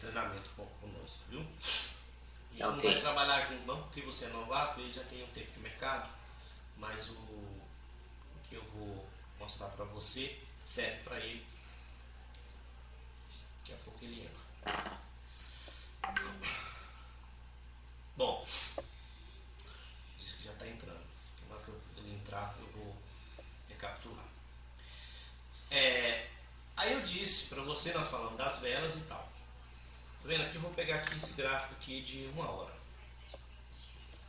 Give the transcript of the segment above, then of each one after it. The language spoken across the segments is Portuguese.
treinamento conosco, viu? A gente não Ok. vai trabalhar junto não, porque você é novato, ele já tem um tempo de mercado, mas o que eu vou mostrar para você serve para ele. Daqui a pouco ele entra. Bom, diz que já está entrando. Na hora que ele entrar, eu vou recapitular. Aí eu disse para você, nós falamos das velas e tal. Tá vendo aqui? Eu vou pegar aqui esse gráfico aqui de 1 hora.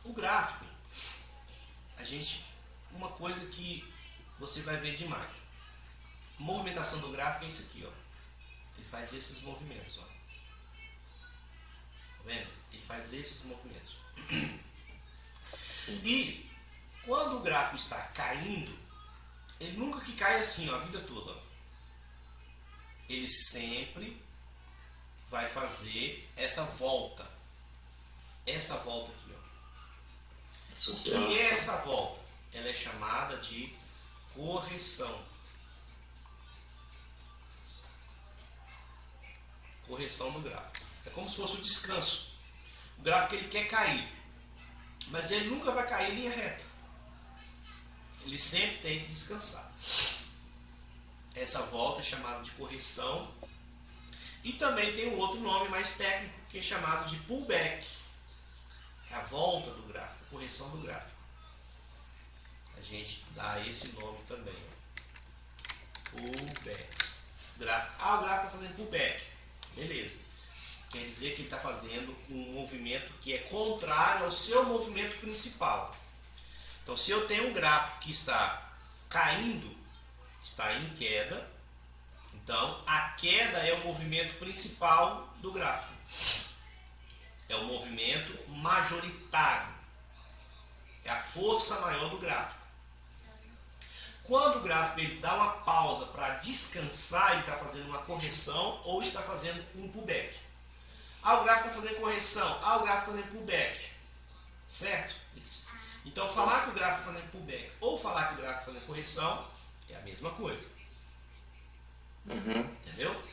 O gráfico, uma coisa que você vai ver demais. A movimentação do gráfico é isso aqui, ó. Ele faz esses movimentos, ó. Tá vendo? Ele faz esses movimentos. Sim. E quando o gráfico está caindo, ele nunca que cai assim, ó, a vida toda, ó. Ele sempre vai fazer essa volta. Essa volta aqui, ó. O que é essa volta? Ela é chamada de correção. Correção do gráfico. É como se fosse o descanso. O gráfico ele quer cair, mas ele nunca vai cair em linha reta. Ele sempre tem que descansar. Essa volta é chamada de correção. E também tem um outro nome mais técnico que é chamado de pullback. É a volta do gráfico, a correção do gráfico. A gente dá esse nome também. Pullback. O gráfico está fazendo pullback. Beleza. Quer dizer que ele está fazendo um movimento que é contrário ao seu movimento principal. Então, se eu tenho um gráfico que está caindo, está em queda, então a queda é o movimento principal do gráfico. É o movimento majoritário. É a força maior do gráfico. Quando o gráfico ele dá uma pausa para descansar, ele está fazendo uma correção ou está fazendo um pullback. O gráfico está fazendo correção, o gráfico está fazendo pullback. Certo? Isso. Então, falar que o gráfico está fazendo pullback ou falar que o gráfico está fazendo correção é a mesma coisa. Entendeu?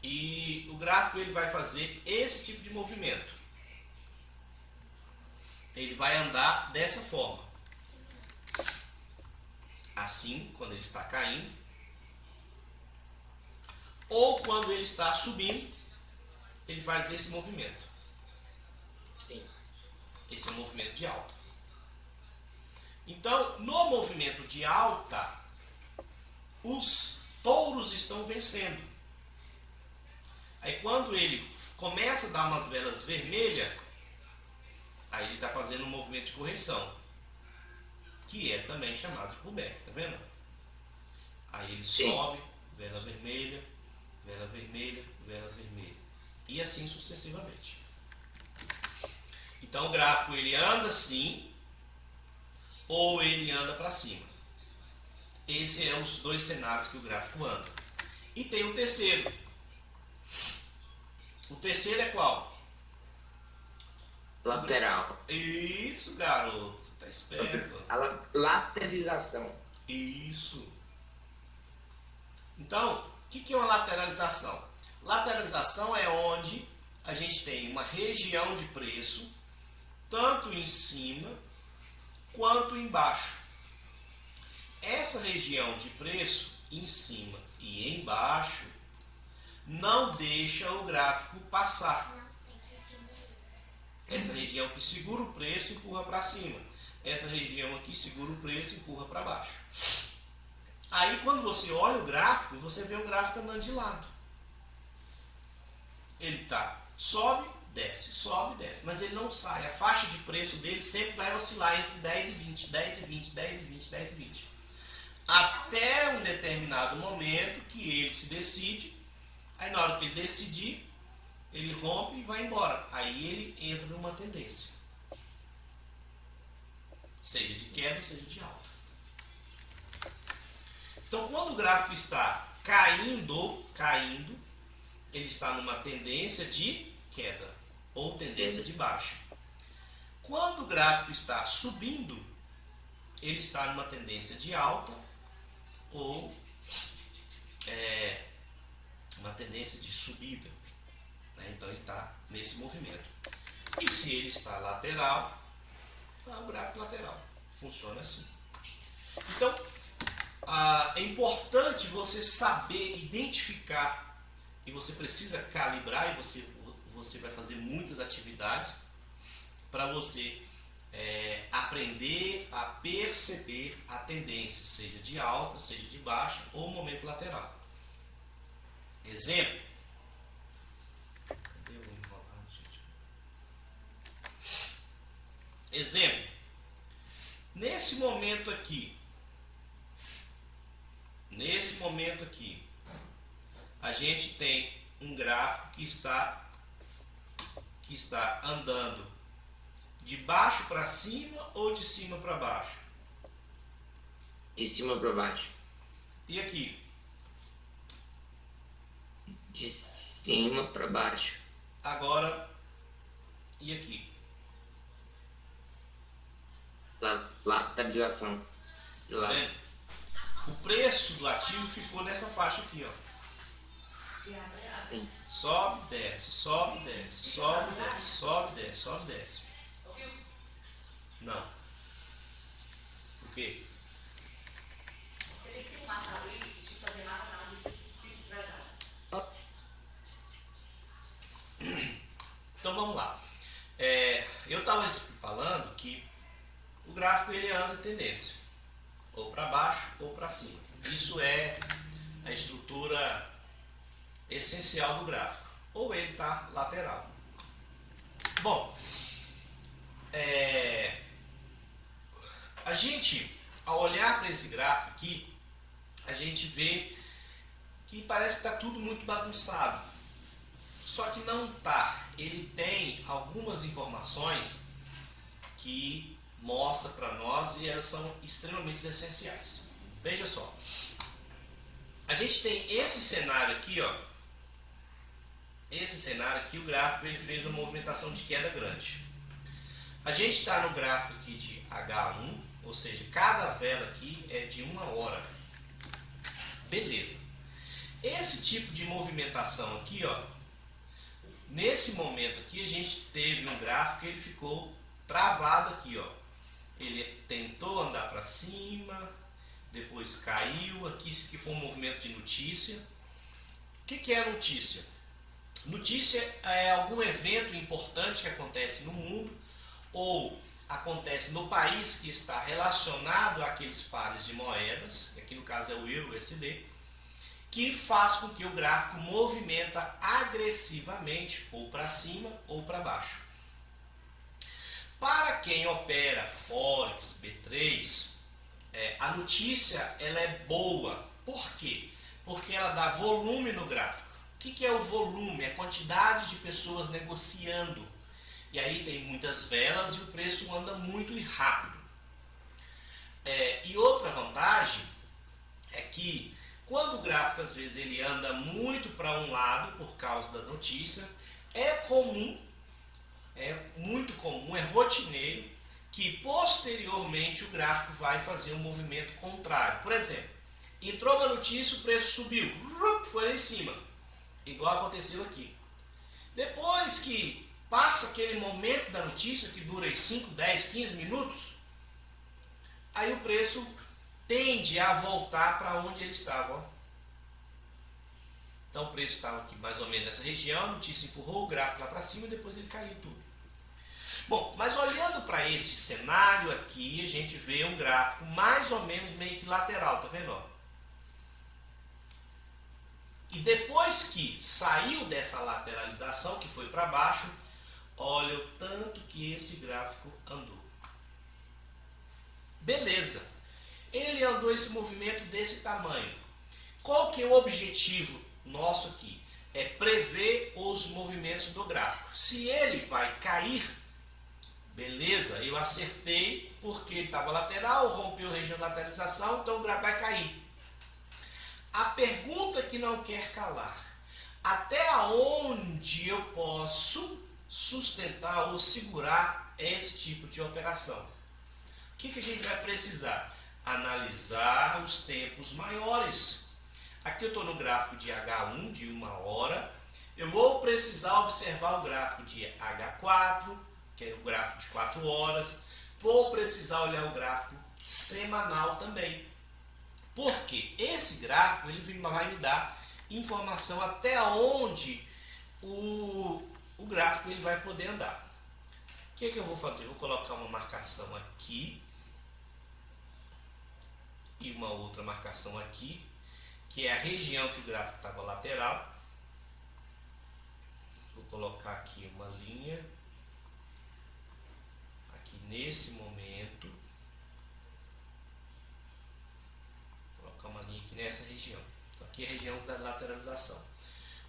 E o gráfico ele vai fazer esse tipo de movimento. Ele vai andar dessa forma. Assim, quando ele está caindo. Ou quando ele está subindo, ele faz esse movimento. Sim. Esse é o movimento de alta. Então, no movimento de alta, os touros estão vencendo. Aí quando ele começa a dar umas velas vermelhas, aí ele está fazendo um movimento de correção, que é também chamado de pullback, tá vendo? Aí ele sobe, vela vermelha, vela vermelha, vela vermelha. E assim sucessivamente. Então o gráfico ele anda assim, ou ele anda para cima. Esses são os dois cenários que o gráfico anda. E tem o terceiro. O terceiro é qual? Lateral. Isso, garoto. Você tá esperto. A lateralização. Isso. Então, o que é uma lateralização? Lateralização é onde a gente tem uma região de preço, tanto em cima quanto embaixo. Essa região de preço, em cima e embaixo, não deixa o gráfico passar. Essa região que segura o preço empurra para cima. Essa região aqui segura o preço e empurra para baixo. Aí quando você olha o gráfico, você vê um gráfico andando de lado. Ele sobe, desce, mas ele não sai. A faixa de preço dele sempre vai oscilar entre 10 e 20, 10 e 20, 10 e 20, 10 e 20. Até um determinado momento que ele se decide. Aí na hora que ele decidir, ele rompe e vai embora. Aí ele entra numa tendência. Seja de queda, seja de alta. Então quando o gráfico está caindo, ele está numa tendência de queda ou tendência de baixa. Quando o gráfico está subindo, ele está numa tendência de alta ou uma tendência de subida, né? Então ele está nesse movimento. E se ele está lateral, é o gráfico lateral. Funciona assim. Então, é importante você saber identificar, e você precisa calibrar, e você vai fazer muitas atividades para você aprender a perceber a tendência, seja de alta, seja de baixa ou momento lateral. Exemplo. Cadê o enrolado, gente? Exemplo. Nesse momento aqui, a gente tem um gráfico que está andando de baixo para cima ou de cima para baixo? De cima para baixo. E aqui? De cima para baixo. Agora, e aqui? Lateralização. Tá vendo? O preço do ativo ficou nessa faixa aqui, ó. Sim. Sobe, desce, sobe, desce, sobe, desce, sobe, desce, sobe, desce. Não. Por quê? Então vamos lá. Eu estava falando que o gráfico ele anda em tendência, ou para baixo ou para cima. Isso é a estrutura essencial do gráfico. Ou ele está lateral. Bom, a gente, ao olhar para esse gráfico aqui, a gente vê que parece que está tudo muito bagunçado. Só que não está. Ele tem algumas informações que mostra para nós e elas são extremamente essenciais. Veja só. A gente tem esse cenário aqui, ó. Esse cenário aqui, o gráfico ele fez uma movimentação de queda grande. A gente está no gráfico aqui de H1, ou seja, cada vela aqui é de 1 hora. Beleza. Esse tipo de movimentação aqui, ó, nesse momento aqui a gente teve um gráfico que ele ficou travado aqui, ó. Ele tentou andar para cima, depois caiu, aqui isso aqui foi um movimento de notícia. O que é notícia? Notícia é algum evento importante que acontece no mundo ou acontece no país que está relacionado àqueles pares de moedas, que aqui no caso é o euro USD, que faz com que o gráfico movimenta agressivamente ou para cima ou para baixo. Para quem opera Forex, B3, a notícia ela é boa. Por quê? Porque ela dá volume no gráfico. O que é o volume? É a quantidade de pessoas negociando. E aí tem muitas velas e o preço anda muito e rápido. E outra vantagem é que quando o gráfico às vezes ele anda muito para um lado por causa da notícia, é muito comum, é rotineiro que posteriormente o gráfico vai fazer um movimento contrário. Por exemplo, entrou uma notícia, o preço subiu, foi lá em cima, igual aconteceu aqui. Depois que passa aquele momento da notícia que dura 5, 10, 15 minutos, aí o preço tende a voltar para onde ele estava. Ó. Então o preço estava aqui mais ou menos nessa região, a notícia empurrou o gráfico lá para cima e depois ele caiu tudo. Bom, mas olhando para este cenário aqui, a gente vê um gráfico mais ou menos meio que lateral, tá vendo? Ó? E depois que saiu dessa lateralização, que foi para baixo, olha o tanto que esse gráfico andou. Beleza. Ele andou esse movimento desse tamanho. Qual que é o objetivo nosso aqui? É prever os movimentos do gráfico. Se ele vai cair, beleza, eu acertei porque ele estava lateral, rompeu a região de lateralização, então o gráfico vai cair. A pergunta que não quer calar: até onde eu posso sustentar ou segurar esse tipo de operação? O que a gente vai precisar? Analisar os tempos maiores. Aqui eu estou no gráfico de H1, de 1 hora. Eu vou precisar observar o gráfico de H4, que é o gráfico de 4 horas. Vou precisar olhar o gráfico semanal também. Porque esse gráfico ele vai me dar informação até onde o gráfico ele vai poder andar. O que eu vou fazer? Eu vou colocar uma marcação aqui e uma outra marcação aqui, que é a região que o gráfico estava lateral. Vou colocar aqui uma linha aqui nesse momento. Vou colocar uma linha aqui nessa região. Então, aqui é a região da lateralização.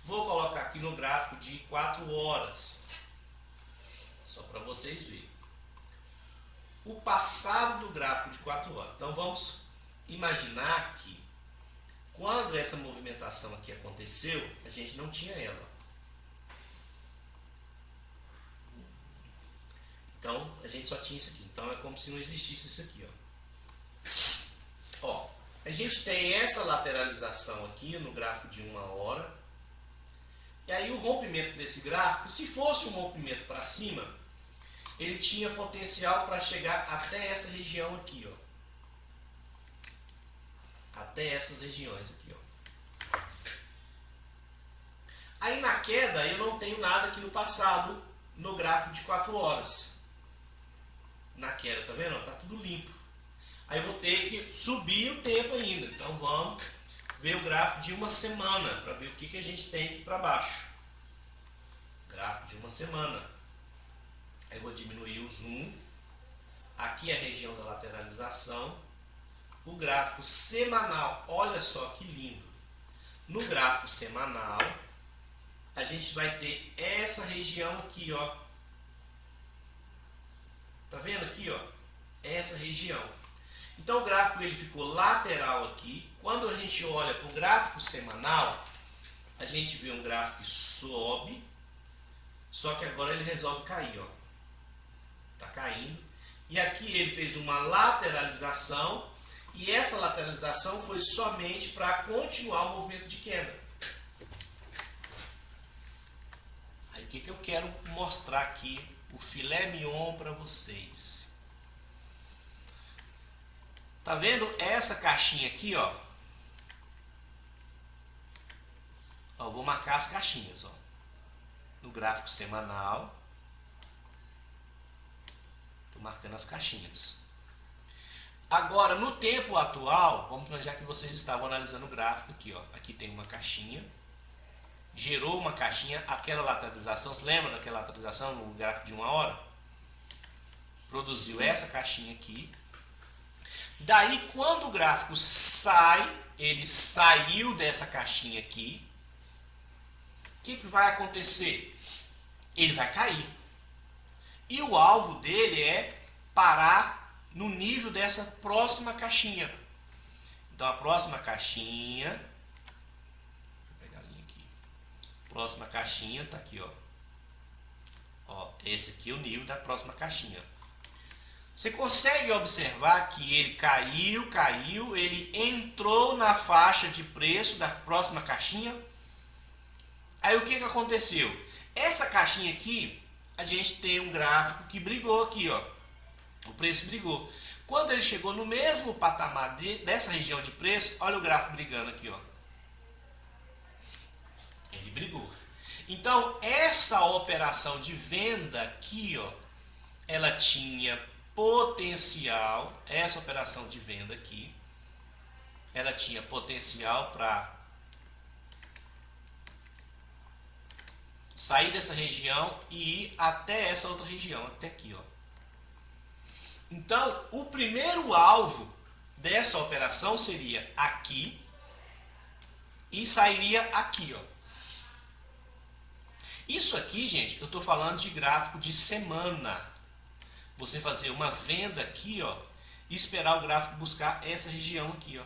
Vou colocar aqui no gráfico de 4 horas, só para vocês verem o passado do gráfico de 4 horas. Então vamos imaginar que quando essa movimentação aqui aconteceu, a gente não tinha ela. Então a gente só tinha isso aqui. Então é como se não existisse isso aqui, ó. A gente tem essa lateralização aqui no gráfico de 1 hora. E aí o rompimento desse gráfico, se fosse um rompimento para cima, ele tinha potencial para chegar até essa região aqui, ó. Até essas regiões aqui, ó. Aí na queda eu não tenho nada aqui no passado no gráfico de 4 horas. Na queda, tá vendo? Tá tudo limpo. Aí eu vou ter que subir o tempo ainda. Então vamos ver o gráfico de 1 semana para ver o que a gente tem aqui para baixo. Gráfico de 1 semana. Aí eu vou diminuir o zoom. Aqui é a região da lateralização. O gráfico semanal, olha só que lindo. No gráfico semanal, a gente vai ter essa região aqui, ó. Tá vendo aqui, ó? Essa região. Então o gráfico ele ficou lateral aqui. Quando a gente olha para o gráfico semanal, a gente vê um gráfico que sobe, só que agora ele resolve cair, ó. Tá caindo. E aqui ele fez uma lateralização, e essa lateralização foi somente para continuar o movimento de queda. Aí o que eu quero mostrar aqui, o filé mignon para vocês. Tá vendo essa caixinha aqui, ó? Ó, vou marcar as caixinhas, ó. No gráfico semanal. Tô marcando as caixinhas. Agora, no tempo atual, vamos já que vocês estavam analisando o gráfico aqui, ó. Aqui tem uma caixinha. Gerou uma caixinha, aquela lateralização, você lembra daquela lateralização no gráfico de 1 hora? Produziu essa caixinha aqui. Daí, quando o gráfico sai, ele saiu dessa caixinha aqui, o que vai acontecer? Ele vai cair. E o alvo dele é parar no nível dessa próxima caixinha. Então, a próxima caixinha, deixa eu pegar a linha aqui. Próxima caixinha tá aqui, ó. Ó, esse aqui é o nível da próxima caixinha. Você consegue observar que ele caiu, ele entrou na faixa de preço da próxima caixinha. Aí o que aconteceu? Essa caixinha aqui, a gente tem um gráfico que brigou aqui, ó. O preço brigou. Quando ele chegou no mesmo patamar dessa região de preço, olha o gráfico brigando aqui, ó. Ele brigou. Então, essa operação de venda aqui, ó, ela tinha potencial, essa operação de venda aqui, ela tinha potencial para sair dessa região e ir até essa outra região, até aqui, ó. Então, o primeiro alvo dessa operação seria aqui e sairia aqui, ó. Isso aqui, gente, eu estou falando de gráfico de semana. Você fazer uma venda aqui, ó, e esperar o gráfico buscar essa região aqui, ó.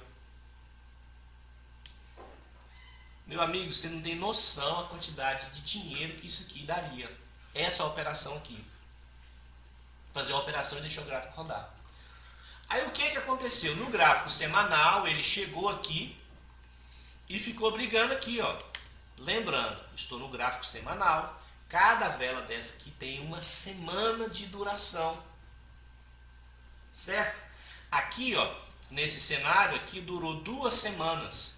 Meu amigo, você não tem noção a quantidade de dinheiro que isso aqui daria. Essa operação aqui. Fazer a operação e deixar o gráfico rodar. Aí o que aconteceu? No gráfico semanal, ele chegou aqui e ficou brigando aqui, ó. Lembrando, estou no gráfico semanal. Cada vela dessa aqui tem uma semana de duração, certo? Aqui, ó, nesse cenário aqui durou 2 semanas.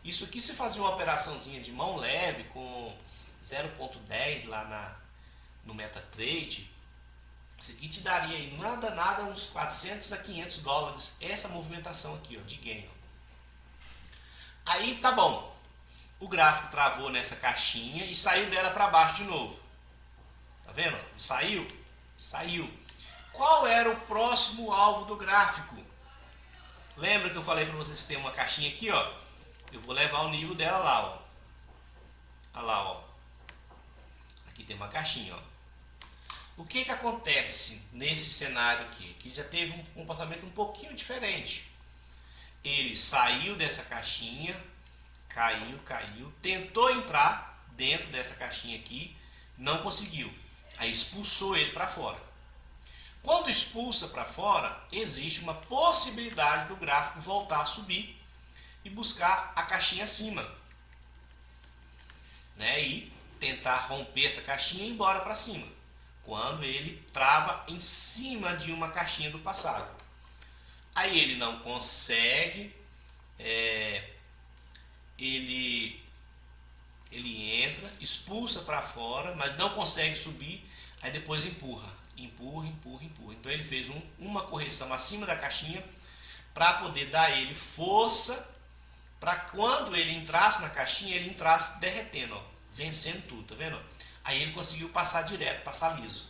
Isso aqui, se fazia uma operaçãozinha de mão leve com 0,10 lá no MetaTrade, isso aqui te daria aí nada uns 400 a 500 dólares essa movimentação aqui, ó, de gain. Aí tá bom, o gráfico travou nessa caixinha e saiu dela para baixo de novo. Tá vendo? Saiu? Saiu. Qual era o próximo alvo do gráfico? Lembra que eu falei para vocês que tem uma caixinha aqui, ó? Eu vou levar o nível dela lá, ó. Olha lá, ó. Aqui tem uma caixinha, ó. O que acontece nesse cenário aqui? Que já teve um comportamento um pouquinho diferente. Ele saiu dessa caixinha, caiu, tentou entrar dentro dessa caixinha aqui, não conseguiu. Aí expulsou ele para fora. Quando expulsa para fora, existe uma possibilidade do gráfico voltar a subir e buscar a caixinha acima, né? E tentar romper essa caixinha e ir embora para cima, quando ele trava em cima de uma caixinha do passado. Aí ele não consegue, ele entra, expulsa para fora, mas não consegue subir, aí depois empurra. Então ele fez uma correção acima da caixinha para poder dar ele força, para quando ele entrasse na caixinha, ele entrasse derretendo, ó, vencendo tudo, tá vendo? Aí ele conseguiu passar direto, passar liso.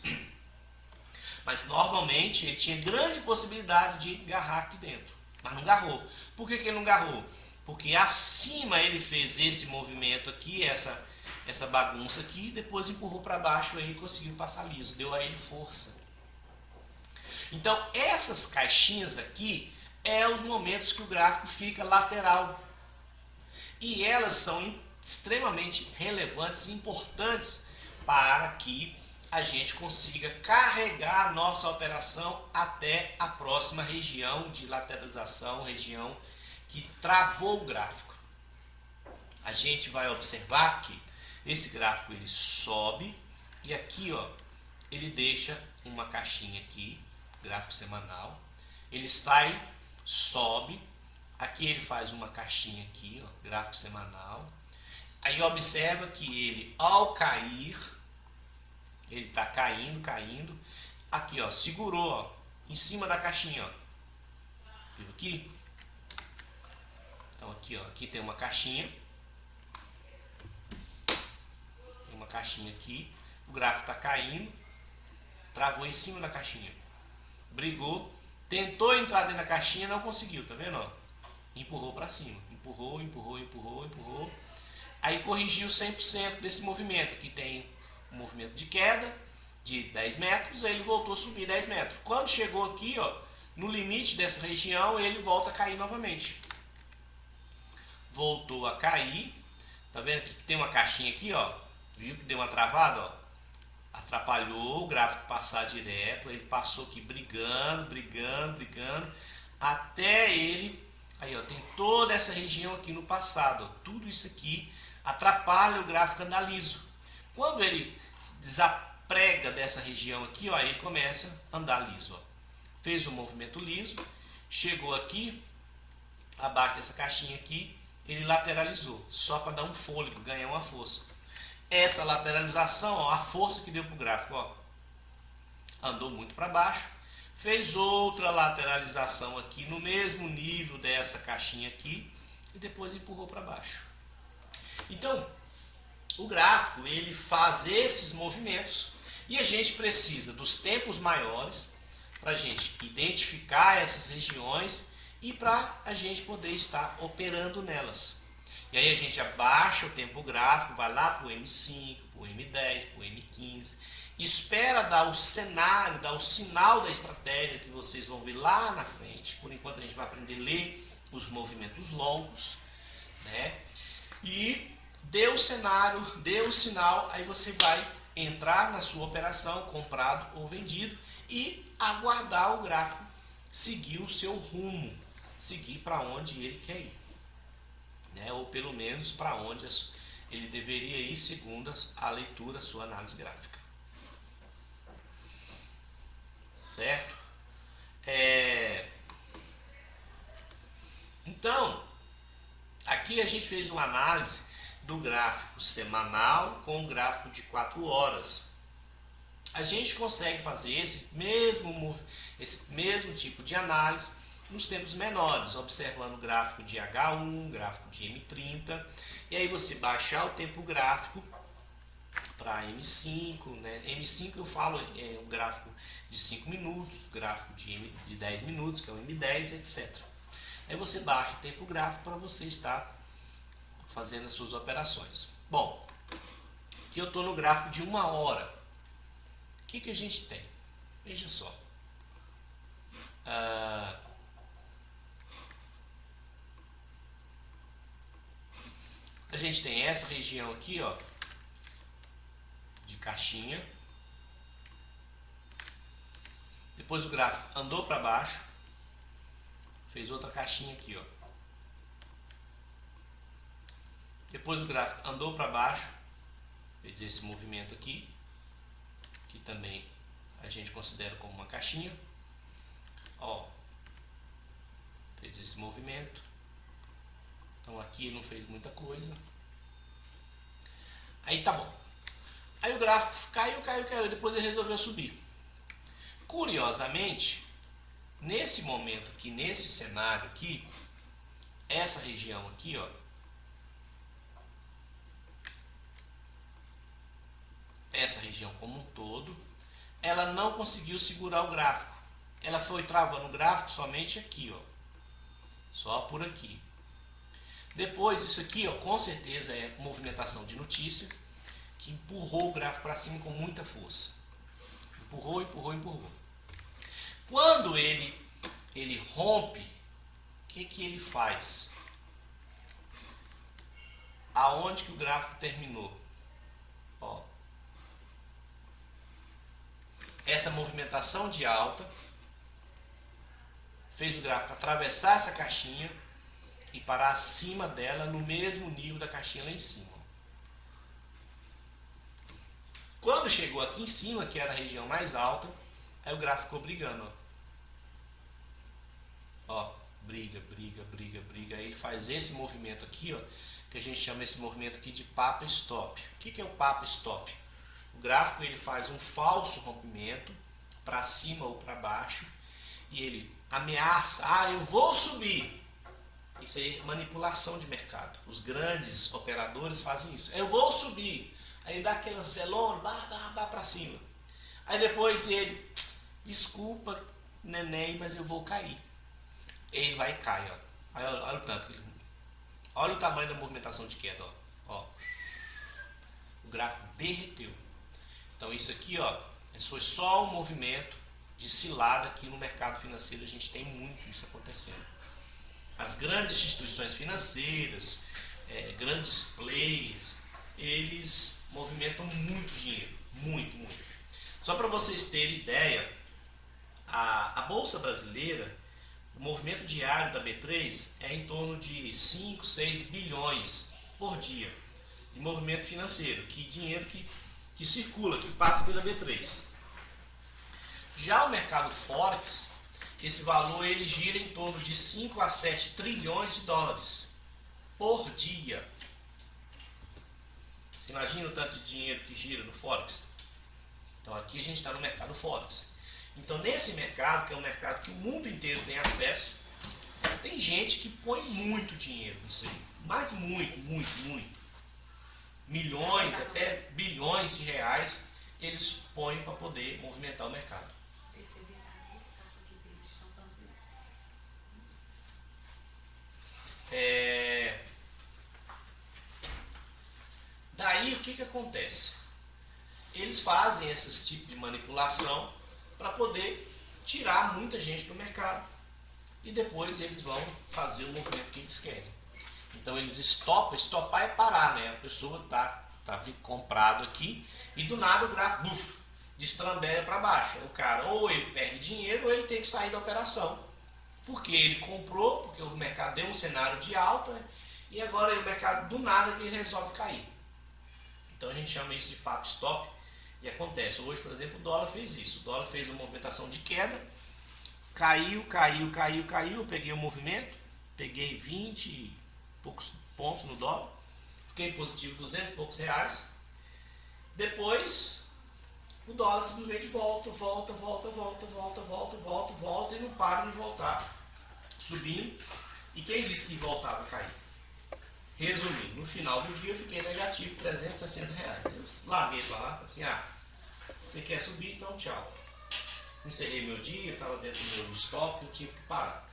Mas normalmente ele tinha grande possibilidade de agarrar aqui dentro, mas não agarrou. Por que ele não agarrou? Porque acima ele fez esse movimento aqui, essa bagunça aqui, depois empurrou para baixo e conseguiu passar liso, deu a ele força. Então essas caixinhas aqui os momentos que o gráfico fica lateral. E elas são extremamente relevantes e importantes para que a gente consiga carregar a nossa operação até a próxima região de lateralização, região que travou o gráfico. A gente vai observar que esse gráfico ele sobe e aqui, ó, ele deixa uma caixinha aqui, gráfico semanal. Ele sai, sobe, aqui ele faz uma caixinha aqui, ó, gráfico semanal. Aí observa que ele, ao cair, ele está caindo. Aqui, ó, segurou, ó, em cima da caixinha, ó. Viu aqui? Então aqui, ó, aqui tem uma caixinha. Tem uma caixinha aqui. O gráfico está caindo. Travou em cima da caixinha. Brigou. Tentou entrar dentro da caixinha, não conseguiu, tá vendo, ó? Empurrou para cima. Empurrou. Aí corrigiu 100% desse movimento. Aqui tem um movimento de queda de 10 metros, aí ele voltou a subir 10 metros. Quando chegou aqui, ó, no limite dessa região, ele volta a cair novamente. Voltou a cair. Tá vendo aqui que tem uma caixinha aqui, ó? Viu que deu uma travada, ó? Atrapalhou o gráfico passar direto. Ele passou aqui brigando, até ele... Aí, ó, tem toda essa região aqui no passado, ó. Tudo isso aqui atrapalha o gráfico andar liso. Quando ele desaprega dessa região aqui, ó, ele começa a andar liso, ó. Fez um movimento liso, chegou aqui, abaixo dessa caixinha aqui, ele lateralizou, só para dar um fôlego, ganhar uma força. Essa lateralização, ó, a força que deu para o gráfico, ó, andou muito para baixo, fez outra lateralização aqui no mesmo nível dessa caixinha aqui e depois empurrou para baixo. Então, o gráfico ele faz esses movimentos e a gente precisa dos tempos maiores para a gente identificar essas regiões e para a gente poder estar operando nelas. E aí a gente abaixa o tempo gráfico, vai lá para o M5, para o M10, para o M15, espera dar o cenário, dar o sinal da estratégia que vocês vão ver lá na frente. Por enquanto a gente vai aprender a ler os movimentos longos, né? E deu o cenário, deu o sinal, aí você vai entrar na sua operação, comprado ou vendido, e aguardar o gráfico seguir o seu rumo, seguir para onde ele quer ir. né? Ou pelo menos para onde ele deveria ir segundo a leitura, a sua análise gráfica. Certo? Então, aqui a gente fez uma análise do gráfico semanal com o gráfico de 4 horas. A gente consegue fazer esse mesmo tipo de análise nos tempos menores, observando o gráfico de H1, gráfico de M30, e aí você baixar o tempo gráfico para M5, né? M5 eu falo um gráfico de 5 minutos, gráfico de 10 minutos, que é o M10, etc. Aí você baixa o tempo gráfico para você estar fazendo as suas operações. Bom, aqui eu estou no gráfico de 1 hora. O que a gente tem? Veja só. A gente tem essa região aqui, ó, de caixinha. Depois o gráfico andou para baixo, fez outra caixinha aqui, ó. Depois o gráfico andou para baixo, fez esse movimento aqui, que também a gente considera como uma caixinha. Ó, fez esse movimento. Então aqui não fez muita coisa. Aí tá bom. Aí o gráfico caiu, depois ele resolveu subir. Curiosamente, nesse momento aqui, nesse cenário aqui, essa região aqui, ó, essa região como um todo, ela não conseguiu segurar o gráfico. Ela foi travando o gráfico somente aqui, ó, só por aqui. Depois isso aqui, ó, com certeza é movimentação de notícia, que empurrou o gráfico para cima com muita força. Empurrou. Quando ele rompe, o que ele faz? Aonde que o gráfico terminou? Ó, essa movimentação de alta fez o gráfico atravessar essa caixinha e parar acima dela, no mesmo nível da caixinha lá em cima. Quando chegou aqui em cima, que era a região mais alta, aí o gráfico ficou brigando. Ó, briga. Aí ele faz esse movimento aqui, ó, que a gente chama esse movimento aqui de Papa Stop. O que é o Papa Stop? O gráfico ele faz um falso rompimento para cima ou para baixo e ele ameaça, eu vou subir. Isso aí é manipulação de mercado. Os grandes operadores fazem isso. Eu vou subir. Aí dá aquelas velonas, para cima. Aí depois ele, desculpa, neném, mas eu vou cair. Ele vai e cai, ó. Aí, olha o tanto que ele... Olha o tamanho da movimentação de queda, ó. O gráfico derreteu. Então isso aqui, ó, foi só um movimento de cilada aqui no mercado financeiro. A gente tem muito isso acontecendo. As grandes instituições financeiras, grandes players, eles movimentam muito dinheiro, muito. Só para vocês terem ideia, a Bolsa Brasileira, o movimento diário da B3 é em torno de 5, 6 bilhões por dia de movimento financeiro, que dinheiro que circula, que passa pela B3. Já o mercado Forex, esse valor ele gira em torno de 5 a 7 trilhões de dólares por dia. Você imagina o tanto de dinheiro que gira no Forex? Então aqui a gente está no mercado Forex. Então nesse mercado, que é um mercado que o mundo inteiro tem acesso, tem gente que põe muito dinheiro nisso aí. Mas muito. Milhões, até bilhões de reais, eles põem para poder movimentar o mercado. Daí o que acontece? Eles fazem esse tipo de manipulação para poder tirar muita gente do mercado e depois eles vão fazer o movimento que eles querem. Então eles estopar é parar, né? A pessoa tá comprado aqui e do nada o gráfico destrambelha para baixo. O cara ou ele perde dinheiro ou ele tem que sair da operação. Porque ele comprou, porque o mercado deu um cenário de alta, né? e agora o mercado do nada ele resolve cair. Então a gente chama isso de papo stop e acontece. Hoje, por exemplo, o dólar fez isso. O dólar fez uma movimentação de queda, caiu, eu peguei o movimento, peguei 20 e poucos pontos no dólar, fiquei positivo 200 e poucos reais. Depois o dólar simplesmente volta e não para de voltar, subindo. E quem disse que voltava a cair? Resumindo, no final do dia eu fiquei negativo 360 reais. Eu larguei para lá, falei assim, você quer subir, então tchau. Encerrei meu dia, estava dentro do meu stop, eu tive que parar.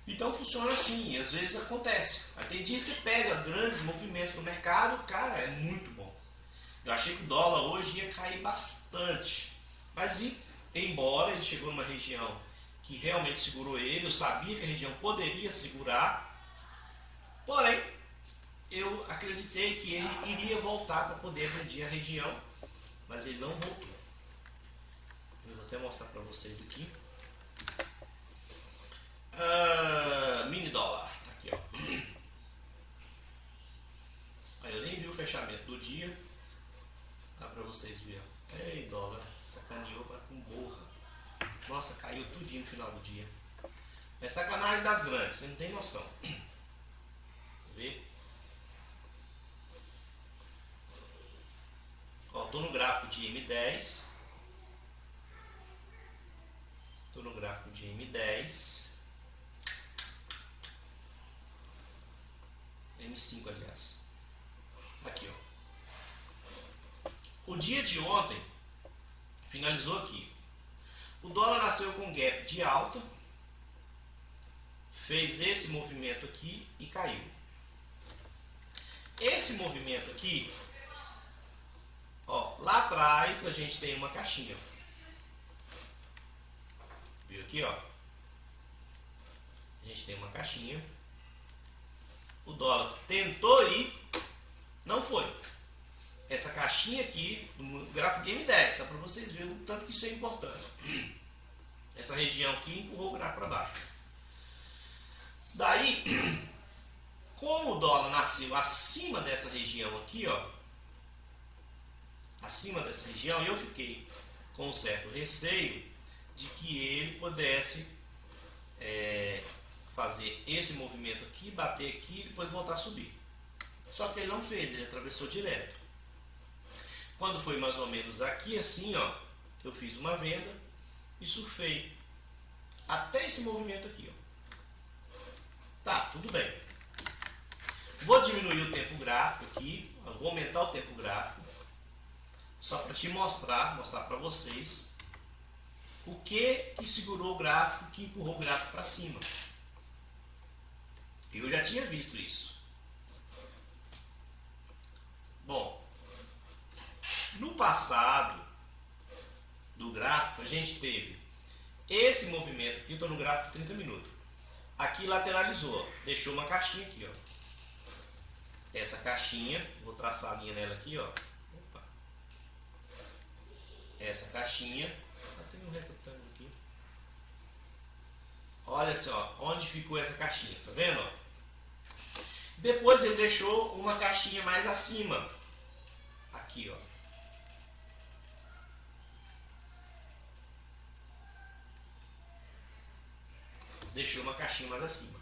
Então funciona assim, e às vezes acontece. Aí tem dia que você pega grandes movimentos no mercado, cara, é muito bom. Eu achei que o dólar hoje ia cair bastante, mas embora ele chegou numa região que realmente segurou ele, eu sabia que a região poderia segurar, porém, eu acreditei que ele iria voltar para poder atingir a região, mas ele não voltou. Eu vou até mostrar para vocês aqui. Mini dólar, tá aqui ó. Aí eu nem vi o fechamento do dia, dá para vocês verem. Ei, dólar, sacaneou com borra. Nossa, caiu tudinho no final do dia. É sacanagem das grandes, você não tem noção. Ver? Ó, tô no gráfico de M10. Tô no gráfico de M10. M5, aliás. Aqui, ó. O dia de ontem finalizou aqui. O dólar nasceu com um gap de alta, fez esse movimento aqui e caiu. Esse movimento aqui, ó, lá atrás a gente tem uma caixinha. Viu aqui, ó? A gente tem uma caixinha. O dólar tentou ir, não foi. Essa caixinha aqui, no gráfico de M10, só para vocês verem o tanto que isso é importante. Essa região aqui empurrou o gráfico para baixo. Daí, como o dólar nasceu acima dessa região aqui, ó, acima dessa região, eu fiquei com um certo receio de que ele pudesse fazer esse movimento aqui, bater aqui e depois voltar a subir. Só que ele não fez, ele atravessou direto. Quando foi mais ou menos aqui assim, ó, eu fiz uma venda e surfei até esse movimento aqui, ó. Tá, tudo bem. Vou diminuir o tempo gráfico aqui, vou aumentar o tempo gráfico, só para te mostrar para vocês o que segurou o gráfico, que empurrou o gráfico para cima. Eu já tinha visto isso. Bom, no passado do gráfico a gente teve esse movimento aqui, eu estou no gráfico de 30 minutos. Aqui lateralizou, deixou uma caixinha aqui, ó. Essa caixinha, vou traçar a linha nela aqui, ó. Opa. Essa caixinha, tem um retângulo aqui. Olha só, onde ficou essa caixinha, tá vendo? Ó? Depois ele deixou uma caixinha mais acima, aqui, ó. Deixou uma caixinha mais acima.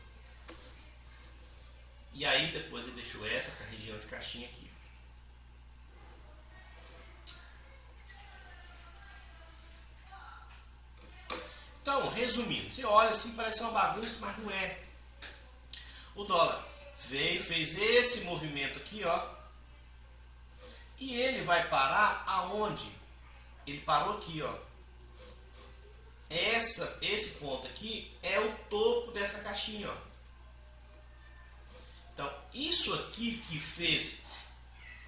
E aí depois ele deixou essa região de caixinha aqui. Então, resumindo, você olha assim, parece uma bagunça, mas não é. O dólar veio, fez esse movimento aqui, ó. E ele vai parar aonde? Ele parou aqui, ó. Esse ponto aqui é o topo dessa caixinha, ó. Então, isso aqui que fez,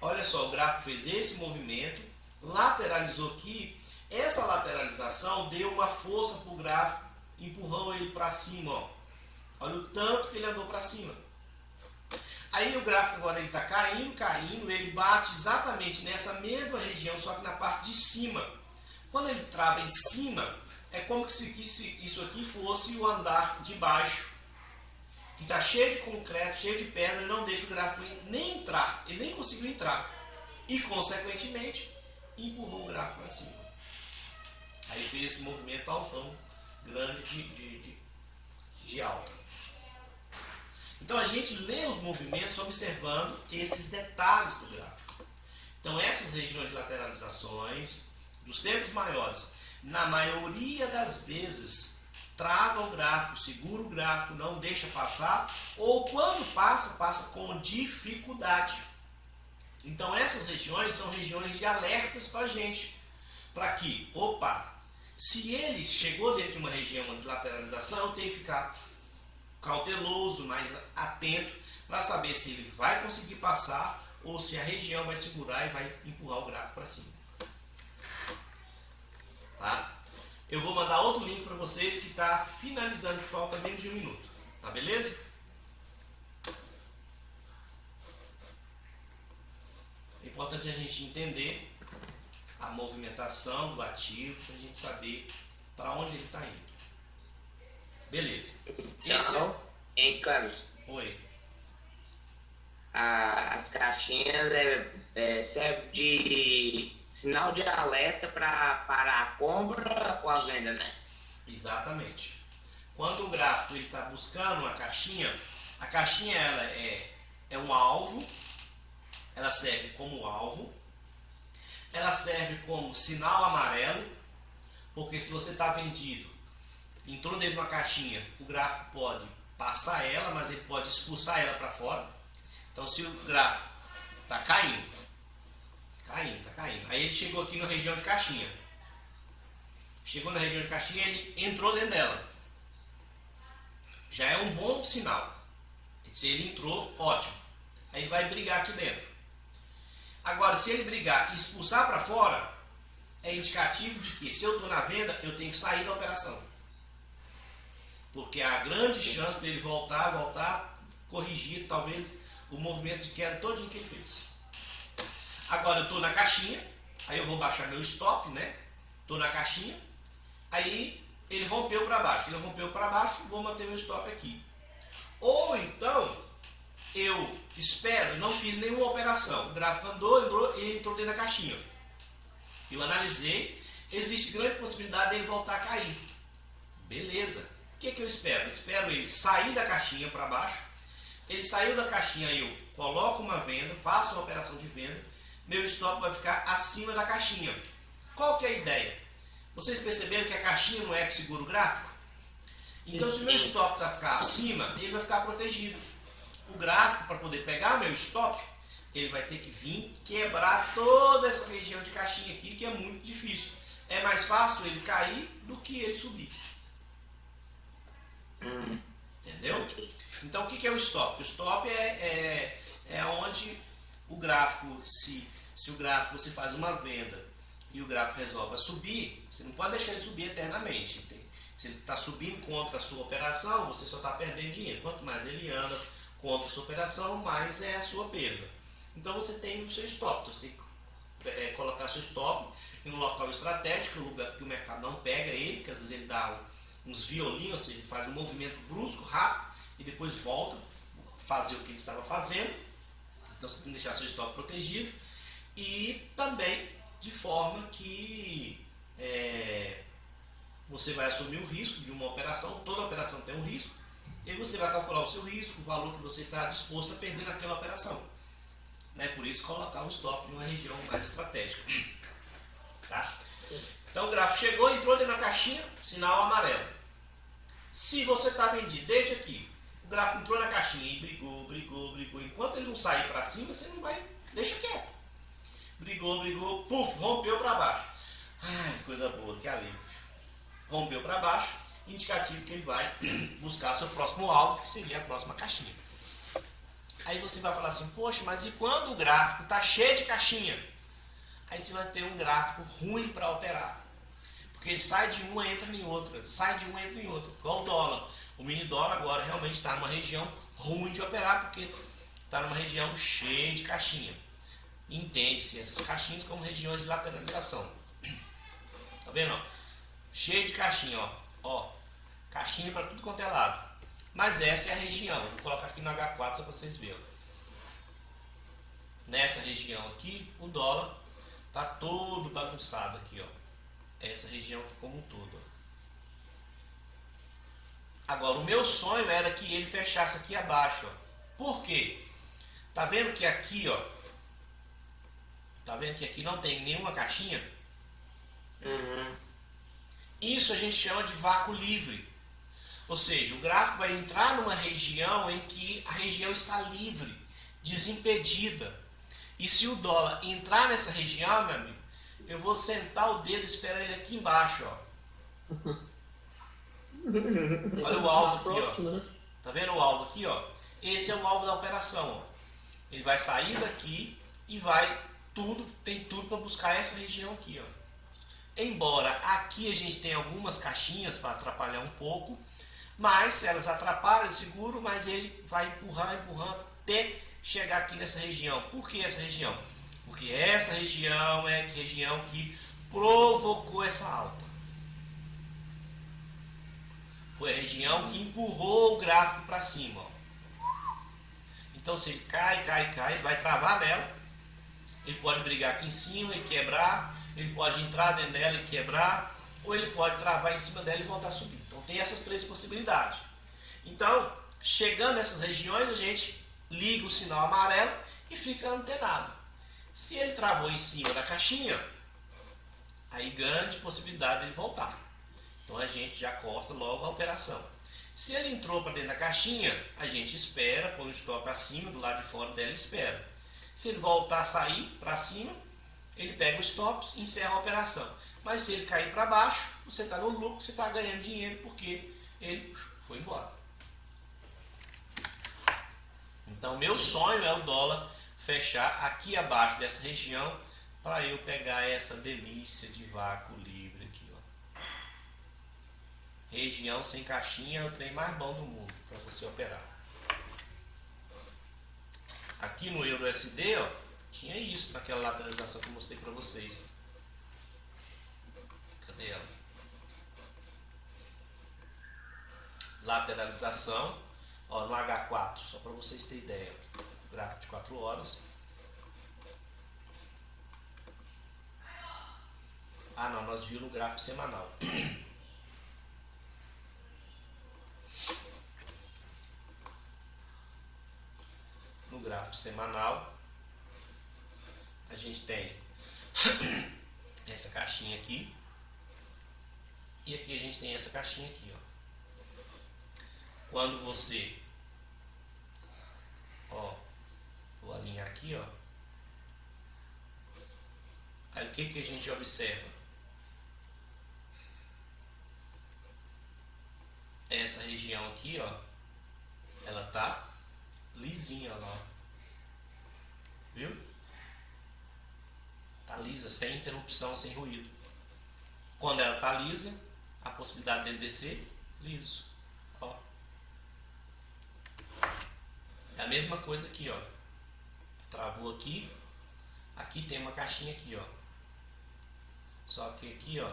olha só, o gráfico fez esse movimento, lateralizou aqui, essa lateralização deu uma força para o gráfico, empurrou ele para cima, ó. Olha o tanto que ele andou para cima. Aí o gráfico agora ele está caindo, ele bate exatamente nessa mesma região, só que na parte de cima. Quando ele trava em cima, é como se isso aqui fosse o andar de baixo. que está cheio de concreto, cheio de pedra, ele não deixa o gráfico nem entrar, ele nem conseguiu entrar. E, consequentemente, empurrou o gráfico para cima. Aí fez esse movimento altão grande de alta. Então a gente lê os movimentos observando esses detalhes do gráfico. Então essas regiões de lateralizações dos tempos maiores, na maioria das vezes, trava o gráfico, segura o gráfico, não deixa passar, ou quando passa, passa com dificuldade. Então essas regiões são regiões de alertas para a gente, para que, se ele chegou dentro de uma região de lateralização, eu tenho que ficar cauteloso, mais atento, para saber se ele vai conseguir passar ou se a região vai segurar e vai empurrar o gráfico para cima. Tá? Eu vou mandar outro link para vocês que está finalizando, que falta menos de 1 minuto. Tá beleza? É importante a gente entender a movimentação do ativo para a gente saber para onde ele está indo. Beleza. Então, hein, Carlos? Oi. As caixinhas servem de sinal de alerta para parar a compra ou a venda, né? Exatamente. Quando o gráfico está buscando uma caixinha, a caixinha ela é um alvo, ela serve como alvo, ela serve como sinal amarelo, porque se você está vendido, entrou dentro de uma caixinha, o gráfico pode passar ela, mas ele pode expulsar ela para fora. Então se o gráfico está caindo, aí ele chegou aqui na região de caixinha. Chegou na região de caixinha, ele entrou dentro dela. Já é um bom sinal. Se ele entrou, ótimo. Aí ele vai brigar aqui dentro. Agora, se ele brigar e expulsar para fora, é indicativo de que, se eu estou na venda, eu tenho que sair da operação. Porque há grande chance dele voltar, corrigir talvez o movimento de queda todinho que ele fez. Agora eu estou na caixinha, aí eu vou baixar meu stop, né? Estou na caixinha, aí ele rompeu para baixo, vou manter meu stop aqui. Ou então, eu espero, não fiz nenhuma operação, o gráfico andou e entrou dentro da caixinha. Eu analisei, existe grande possibilidade dele voltar a cair. Beleza. O que eu espero? Eu espero ele sair da caixinha para baixo. Ele saiu da caixinha, eu coloco uma venda, faço uma operação de venda, meu stop vai ficar acima da caixinha. Qual que é a ideia? Vocês perceberam que a caixinha não é que segura o gráfico? Então, se o meu stop ficar acima, ele vai ficar protegido. O gráfico, para poder pegar meu stop, ele vai ter que vir quebrar toda essa região de caixinha aqui, que é muito difícil. É mais fácil ele cair do que ele subir. Entendeu? Então, o que é o stop? O stop é onde o gráfico, se o gráfico você faz uma venda e o gráfico resolve subir, você não pode deixar ele subir eternamente. Se ele está subindo contra a sua operação, você só está perdendo dinheiro. Quanto mais ele anda contra a sua operação, mais é a sua perda. Então você tem o seu stop. Então, você tem que colocar seu stop em um local estratégico, um lugar que o mercado não pega ele, porque às vezes ele dá uns violinhos, ou seja, ele faz um movimento brusco, rápido, e depois volta a fazer o que ele estava fazendo. Então você tem que deixar seu stop protegido. E também de forma que você vai assumir o risco de uma operação. Toda operação tem um risco, e aí você vai calcular o seu risco, o valor que você está disposto a perder naquela operação, né? Por isso colocar o stop em uma região mais estratégica, tá? Então o gráfico chegou, entrou dentro da caixinha, sinal amarelo. Se você está vendido desde aqui, o gráfico entrou na caixinha e brigou, enquanto ele não sair para cima, você não vai, deixa quieto. Brigou, puf, rompeu para baixo. Ai, coisa boa, que alívio. Rompeu para baixo, indicativo que ele vai buscar seu próximo alvo, que seria a próxima caixinha. Aí você vai falar assim, poxa, mas e quando o gráfico está cheio de caixinha? Aí você vai ter um gráfico ruim para operar. Porque ele sai de uma, entra em outra, igual o dólar. O mini dólar agora realmente está numa região ruim de operar, porque está numa região cheia de caixinha. Entende-se essas caixinhas como regiões de lateralização. Tá vendo? Ó? Cheio de caixinha, ó. Caixinha para tudo quanto é lado. Mas essa é a região. Vou colocar aqui no H4 só para vocês verem. Nessa região aqui, o dólar tá todo bagunçado aqui, ó. Essa região aqui como um todo, ó. Agora, o meu sonho era que ele fechasse aqui abaixo, ó. Por quê? Tá vendo que aqui, ó, tá vendo que aqui não tem nenhuma caixinha? Uhum. Isso a gente chama de vácuo livre. Ou seja, o gráfico vai entrar numa região em que a região está livre, desimpedida. E se o dólar entrar nessa região, meu amigo, eu vou sentar o dedo e esperar ele aqui embaixo, ó. Olha o alvo aqui, ó. Tá vendo o alvo aqui, ó? Esse é o alvo da operação, ó. Ele vai sair daqui e vai tem tudo para buscar essa região aqui, ó. Embora aqui a gente tenha algumas caixinhas para atrapalhar um pouco, mas se elas atrapalham, seguro, mas ele vai empurrando até chegar aqui nessa região. Por que essa região? Porque essa região é a região que provocou essa alta. Foi a região que empurrou o gráfico para cima, ó. Então se ele cai, ele vai travar nela. Ele pode brigar aqui em cima e quebrar, ele pode entrar dentro dela e quebrar, ou ele pode travar em cima dela e voltar a subir. Então tem essas três possibilidades. Então, chegando nessas regiões, a gente liga o sinal amarelo e fica antenado. Se ele travou em cima da caixinha, aí grande possibilidade dele voltar. Então a gente já corta logo a operação. Se ele entrou para dentro da caixinha, a gente espera, põe o stop acima, do lado de fora dela e espera. Se ele voltar a sair para cima, ele pega o stop e encerra a operação. Mas se ele cair para baixo, você está no lucro, você está ganhando dinheiro porque ele foi embora. Então meu sonho é o dólar fechar aqui abaixo dessa região para eu pegar essa delícia de vácuo livre aqui, ó. Região sem caixinha é o trem mais bom do mundo para você operar. Aqui no EURUSD, ó, tinha isso naquela lateralização que eu mostrei para vocês. Cadê ela? Lateralização, ó, no H4, só para vocês terem ideia. Gráfico de 4 horas. Ah, não, nós vimos no gráfico semanal. No gráfico semanal, a gente tem essa caixinha aqui e aqui a gente tem essa caixinha aqui, ó. Quando você, ó, vou alinhar aqui, ó. Aí o que que a gente observa? Essa região aqui, ó, ela tá lisinha lá, viu? Tá lisa, sem interrupção, sem ruído. Quando ela tá lisa, a possibilidade dele descer, liso, ó. É a mesma coisa aqui, ó. Travou aqui, aqui tem uma caixinha aqui, ó. Só que aqui, ó,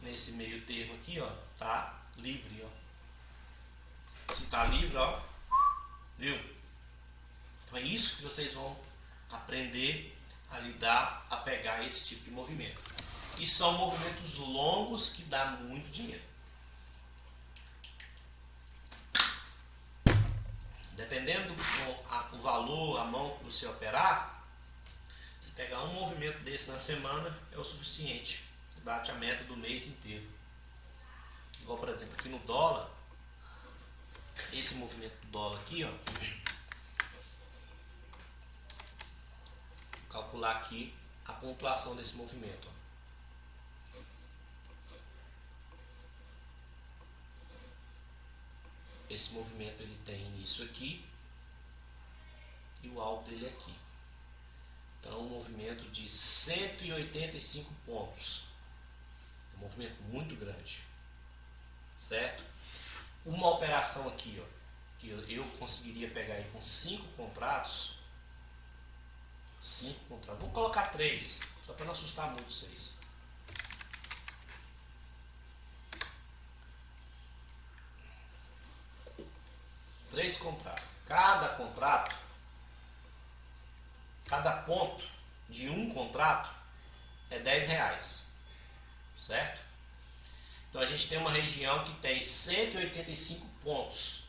nesse meio termo aqui, ó, tá livre, ó. Se tá livre, ó, viu? Então é isso que vocês vão aprender a lidar, a pegar esse tipo de movimento. E são movimentos longos que dá muito dinheiro. Dependendo do valor, a mão que você operar, se pegar um movimento desse na semana é o suficiente. Bate a meta do mês inteiro. Igual, por exemplo, aqui no dólar, esse movimento do dólar aqui, ó. Vou calcular aqui a pontuação desse movimento, ó. Esse movimento ele tem início aqui e o alvo dele é aqui. Então um movimento de 185 pontos. Um movimento muito grande, certo? Uma operação aqui, ó, que eu conseguiria pegar aí com 5 contratos. 5 contratos. Vou colocar 3, só para não assustar muito vocês. 3 contratos. Cada ponto de um contrato é R$10, certo? Então a gente tem uma região que tem 185 pontos.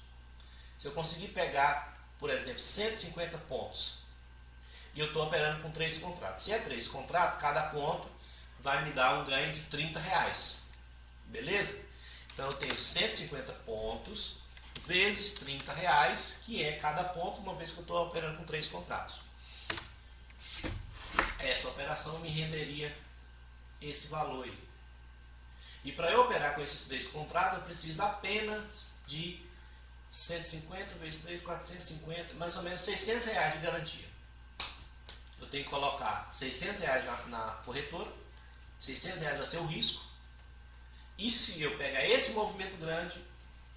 Se eu conseguir pegar, por exemplo, 150 pontos e eu estou operando com 3 contratos. Se é 3 contratos, cada ponto vai me dar um ganho de R$30. Beleza? Então eu tenho 150 pontos vezes R$30, que é cada ponto, uma vez que eu estou operando com 3 contratos. Essa operação me renderia esse valor aí. E para eu operar com esses 3 contratos, eu preciso apenas de 150 vezes 3, 450, mais ou menos R$600 de garantia. Eu tenho que colocar R$600 na corretora, R$600 vai ser o risco. E se eu pegar esse movimento grande,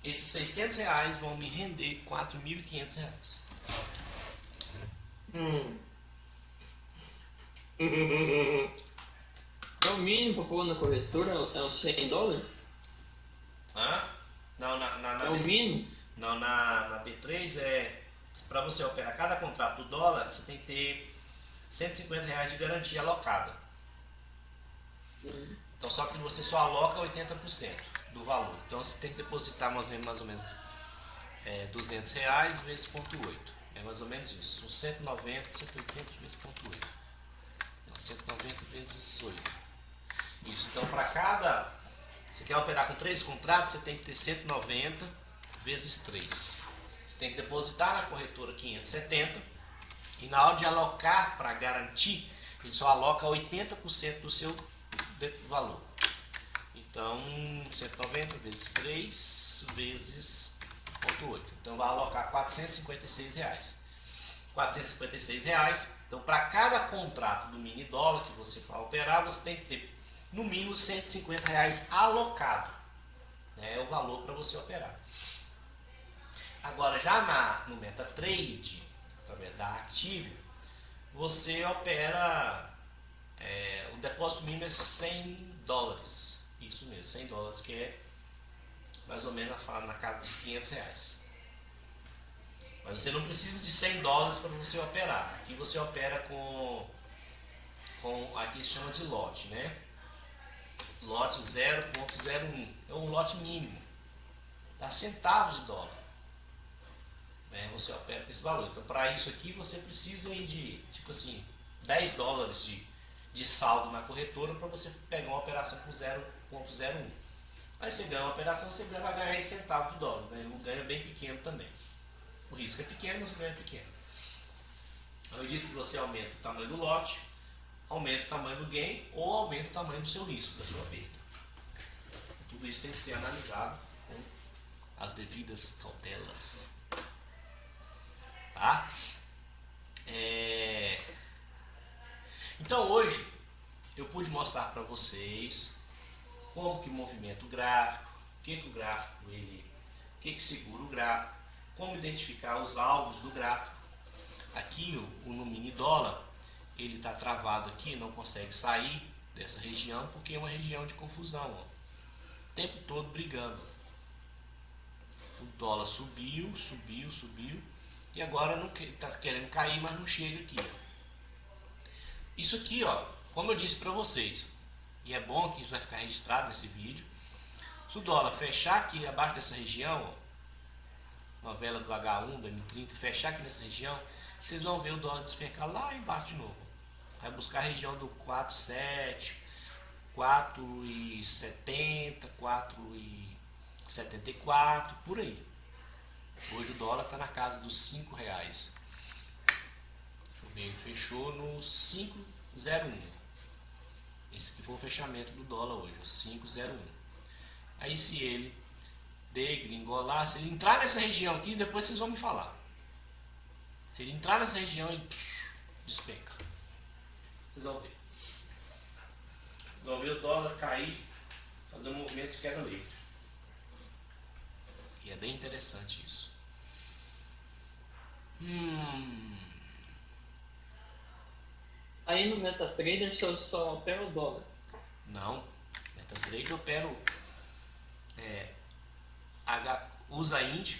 esses R$600 vão me render R$4.500. É o mínimo para pôr na corretora é os $100? Hã? Não, É o mínimo? Não, na B3 para você operar cada contrato do dólar, você tem que ter R$150 de garantia alocada. Então só que você só aloca 80% do valor. Então você tem que depositar mais ou menos R$200 vezes 0,8. É mais ou menos isso. Uns 190, 180 vezes 0,8. Então 190 vezes 8. Isso. Então para cada... Você quer operar com 3 contratos, você tem que ter 190 vezes 3. Você tem que depositar na corretora 570 e na hora de alocar para garantir, ele só aloca 80% do seu valor. Então 190 vezes 3 vezes 0,8. Então vai alocar R$456. R$456. Então para cada contrato do mini dólar que você for operar, você tem que ter no mínimo R$150 alocado. É o valor para você operar. Agora já no MetaTrader, através da Active, você opera, o depósito mínimo é $100. Isso mesmo, $100, que é mais ou menos na casa dos R$500. Mas você não precisa de $100 para você operar. Aqui você opera com aqui se chama de lote, né? Lote 0,01. É um lote mínimo. Dá centavos de dólar. Você opera com esse valor. Então para isso aqui você precisa de tipo assim $10 de saldo na corretora para você pegar uma operação com 0,01. Aí você ganha uma operação, você vai ganhar centavos de dólar. O ganho é bem pequeno também. O risco é pequeno, mas o ganho é pequeno. À medida que você aumenta o tamanho do lote, aumenta o tamanho do gain ou aumenta o tamanho do seu risco, da sua perda. Tudo isso tem que ser analisado com as devidas cautelas. Tá? Então hoje eu pude mostrar para vocês como que movimenta o gráfico, o que o gráfico o que segura o gráfico, como identificar os alvos do gráfico. Aqui no mini dólar ele está travado aqui, não consegue sair dessa região porque é uma região de confusão, ó. O tempo todo brigando. O dólar subiu e agora está querendo cair, mas não chega aqui, ó. Isso aqui, ó, como eu disse para vocês, e é bom que isso vai ficar registrado nesse vídeo. Se o dólar fechar aqui abaixo dessa região, ó, novela do H1, do M30, fechar aqui nessa região, vocês vão ver o dólar despencar lá embaixo de novo. Vai buscar a região do 4,7, 4,70, 4,74, por aí. Hoje o dólar está na casa dos R$5. Deixa eu ver, ele fechou no 5,01. Esse aqui foi o fechamento do dólar hoje, o 5,01. Aí se ele degringolar, se ele entrar nessa região aqui, depois vocês vão me falar. Se ele entrar nessa região, ele despenca. Vocês vão ver. Vocês vão ver o dólar cair, fazer um movimento de queda livre. E é bem interessante isso. Aí no MetaTrader você só opera o dólar? Não. MetaTrader eu opero usa índio,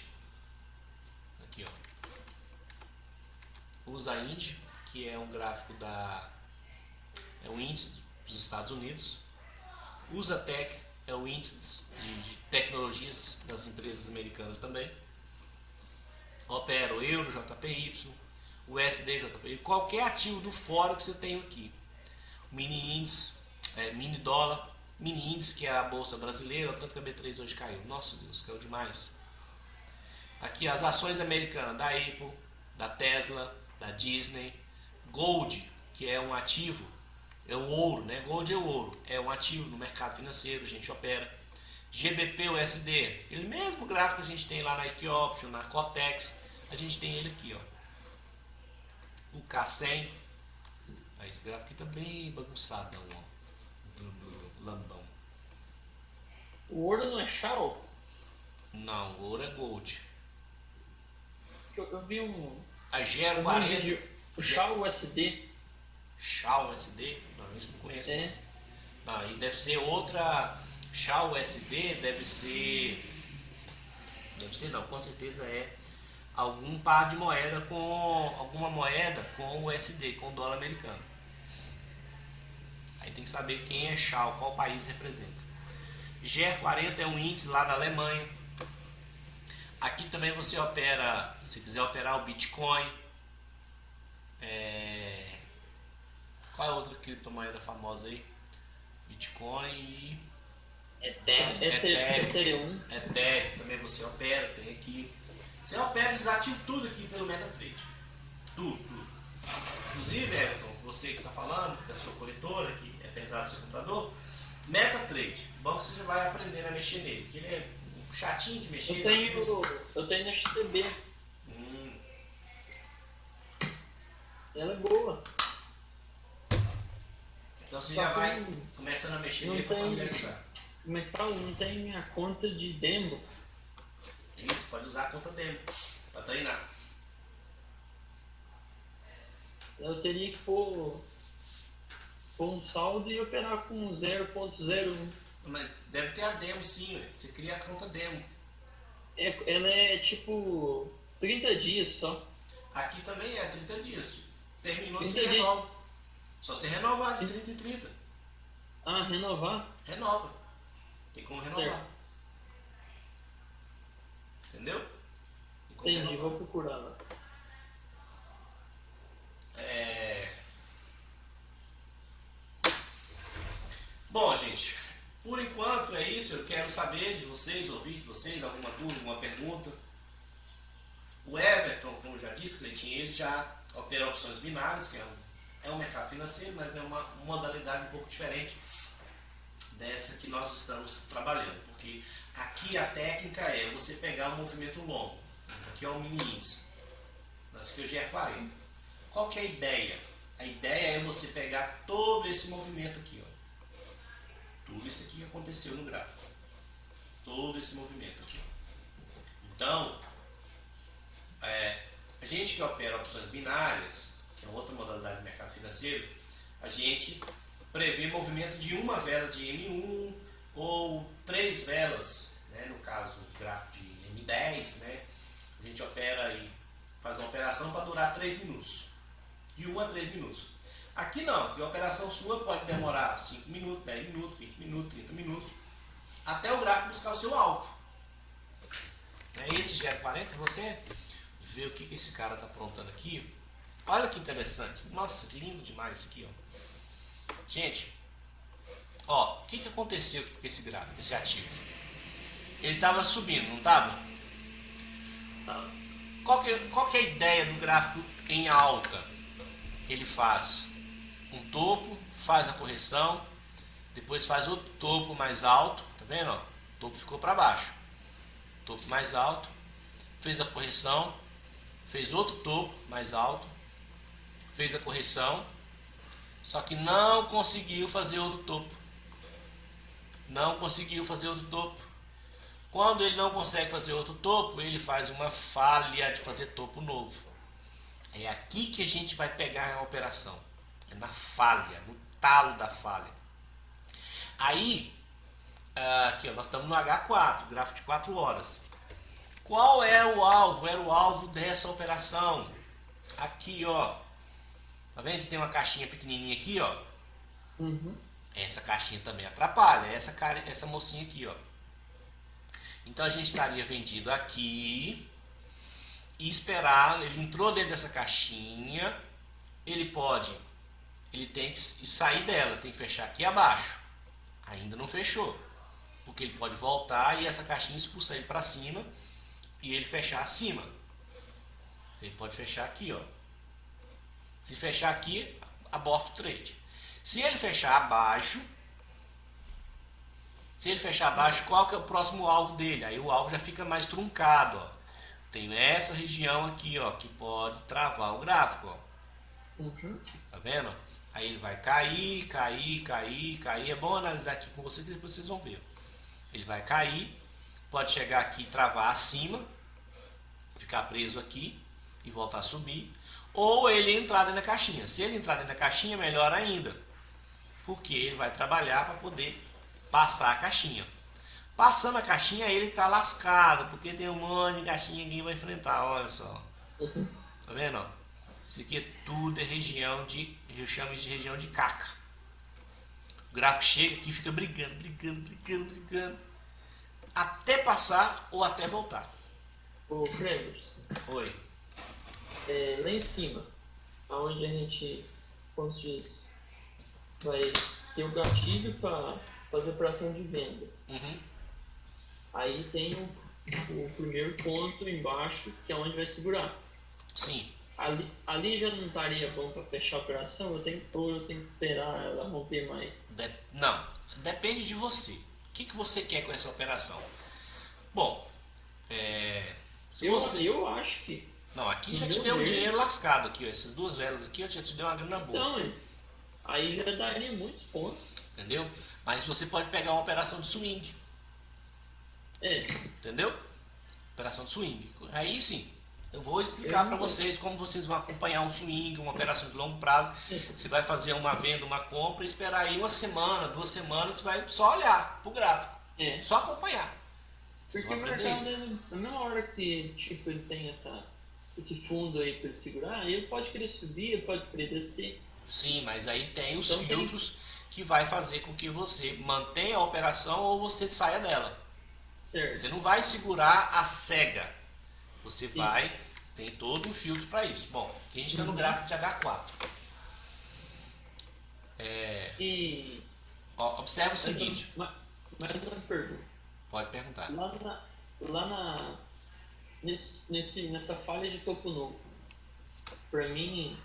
Aqui, ó. Usa Índice, que é um gráfico é o índice dos Estados Unidos. Usa Tech, é o índice de tecnologias das empresas americanas também. Opera o Euro, JPY, o USD, JPY, qualquer ativo do fórum que você tem aqui. Mini índice, mini dólar, mini índice, que é a bolsa brasileira, tanto que a B3 hoje caiu. Nossa Deus, caiu demais. Aqui as ações americanas da Apple, da Tesla, da Disney. Gold, que é um ativo, é o ouro, né? Gold é o ouro, é um ativo no mercado financeiro, a gente opera. GBP USD, aquele mesmo gráfico que a gente tem lá na Equioption, na Cotex, a gente tem ele aqui, ó. O K100, esse gráfico aqui tá bem bagunçadão, ó. Lambão. O ouro não é Shao? Não, o ouro é Gold. Eu vi um. A Gero 40. O Shao USD. Shao USD? Não, isso não conheço. É. Não, aí deve ser outra. Shao USD deve ser não, com certeza é algum par de moeda alguma moeda com o USD, com o dólar americano. Aí tem que saber quem é Shao, qual país representa. GR40 é um índice lá da Alemanha. Aqui também você opera, se quiser operar o Bitcoin. Qual é a outra criptomoeda famosa aí? Bitcoin e Ethereum. Ethereum também você opera, tem aqui. Você opera esses ativos tudo aqui pelo MetaTrader. Tudo. Inclusive, Everton, você que está falando da sua corretora, que é pesado no seu computador, MetaTrader. Bom que você já vai aprender a mexer nele, que ele é chatinho de mexer. Eu tenho na XTB. Ela é boa. Então você já vai começando a mexer nele para familiarizar. Como é que fala? Não tem minha conta de demo. Isso, pode usar a conta demo para treinar. Eu teria que pôr um saldo e operar com 0.01. Mas deve ter a demo sim, ué. Você cria a conta demo. Ela é tipo 30 dias só. Aqui também é 30 dias. Terminou, 30 você dias. renova. Só você renovar de 30 em 30. Ah, renovar? Renova. Tem como renovar. Certo. Entendeu? Tem como Entendi, renovar. vou procurar lá. Bom, gente, por enquanto é isso. Eu quero saber de vocês, ouvir de vocês, alguma dúvida, alguma pergunta. O Everton, como eu já disse, Cleitinho, ele já opera opções binárias, que é um mercado financeiro, mas é uma modalidade um pouco diferente dessa que nós estamos trabalhando. Porque aqui a técnica é você pegar um movimento longo. Aqui é um mini índice. Nós aqui hoje é 40. Qual que é a ideia? A ideia é você pegar todo esse movimento aqui, ó. Tudo isso aqui que aconteceu no gráfico. Todo esse movimento aqui, ó. Então, a gente que opera opções binárias, que é outra modalidade de mercado financeiro, a gente prevê movimento de uma vela de M1 ou 3 velas, né? No caso, gráfico de M10, né? A gente opera e faz uma operação para durar 3 minutos. De 1 a 3 minutos. Aqui não, porque a operação sua pode demorar 5 minutos, 10 minutos, 20 minutos, 30 minutos, até o gráfico buscar o seu alvo. Esse GR40, eu vou até ver o que esse cara está aprontando aqui. Olha que interessante. Nossa, que lindo demais isso aqui, ó. Gente, ó, o que aconteceu aqui com esse gráfico, esse ativo? Ele estava subindo, não estava? Qual que é a ideia do gráfico em alta? Ele faz um topo, faz a correção, depois faz outro topo mais alto, tá vendo? Ó? O topo ficou para baixo. Topo mais alto, fez a correção, fez outro topo mais alto, fez a correção, só que não conseguiu fazer outro topo. Não conseguiu fazer outro topo. Quando ele não consegue fazer outro topo, ele faz uma falha de fazer topo novo. É aqui que a gente vai pegar a operação. É na falha, no talo da falha. Aí, aqui ó, nós estamos no H4, gráfico de 4 horas. Qual é o alvo? Era o alvo dessa operação. Aqui, ó. Tá vendo que tem uma caixinha pequenininha aqui, ó? Uhum. Essa caixinha também atrapalha. Essa mocinha aqui, ó. Então a gente estaria vendido aqui e esperar. Ele entrou dentro dessa caixinha. Ele tem que sair dela, tem que fechar aqui abaixo. Ainda não fechou, porque ele pode voltar e essa caixinha expulsar ele para cima e ele fechar acima. Ele pode fechar aqui, ó. Se fechar aqui, aborta o trade. Se ele fechar abaixo, qual que é o próximo alvo dele? Aí o alvo já fica mais truncado, ó. Tem essa região aqui, ó, que pode travar o gráfico, ó. Uhum. Tá vendo? Aí ele vai cair. É bom analisar aqui com vocês, que depois vocês vão ver. Ele vai cair, pode chegar aqui e travar acima, ficar preso aqui e voltar a subir. Ou ele entrar dentro da caixinha. Se ele entrar dentro da caixinha, melhor ainda, porque ele vai trabalhar para poder passar a caixinha. Passando a caixinha, ele está lascado, porque tem um monte de caixinha que ninguém vai enfrentar. Olha só. Uhum. Tá vendo? Ó? Isso aqui tudo é região de... Eu chamo isso de região de caca. O gráfico chega aqui e fica brigando. Até passar ou até voltar. Ô, Cleber, Oi. lá em cima, aonde a gente, como se diz, vai ter o gatilho para fazer operação de venda. Uhum. Aí tem o primeiro ponto embaixo, que é onde vai segurar. Sim. Ali já não estaria bom para fechar a operação? Eu tenho que esperar ela romper mais? Não, depende de você. O que você quer com essa operação? Bom, eu acho que... Não, aqui já te deu um dinheiro lascado aqui, ó. Essas duas velas aqui, eu já te deu uma grana boa. Então, aí já daria muitos pontos. Entendeu? Mas você pode pegar uma operação de swing. Entendeu? Operação de swing. Aí sim, eu vou explicar para vocês como vocês vão acompanhar um swing, uma operação de longo prazo. Você vai fazer uma venda, uma compra, esperar aí 1 semana, 2 semanas, você vai só olhar pro gráfico. Só acompanhar. Porque o mercado, na mesma hora que tipo, ele tem esse fundo aí para ele segurar, ele pode querer subir, ele pode querer descer. Sim, mas aí tem os filtros que vai fazer com que você mantenha a operação ou você saia dela. Certo. Você não vai segurar a cega. Você vai, tem todo um filtro para isso. Bom, aqui a gente está no gráfico de H4. Observa o seguinte. Mais uma pergunta. Pode perguntar. Nessa falha de topo novo, para mim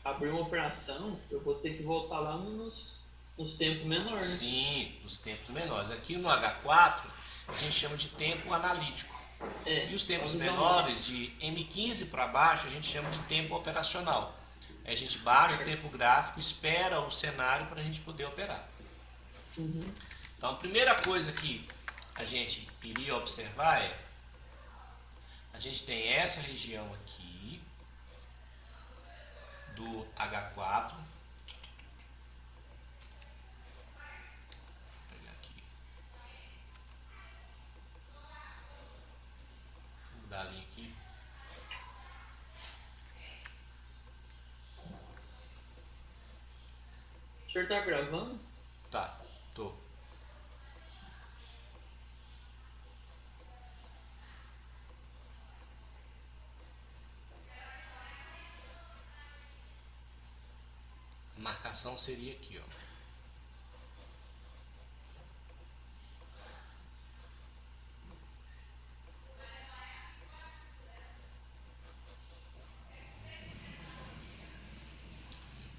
abrir uma operação, eu vou ter que voltar lá nos tempos menores. Sim, nos tempos menores. Aqui no H4 a gente chama de tempo analítico. E os tempos menores, de M15 para baixo, a gente chama de tempo operacional. A gente baixa o tempo gráfico, espera o cenário para a gente poder operar. Então a primeira coisa que a gente iria observar é: a gente tem essa região aqui do H4. Vou pegar aqui. Vou mudar a linha aqui. O senhor tá gravando? Tá, tô. A marcação seria aqui, ó.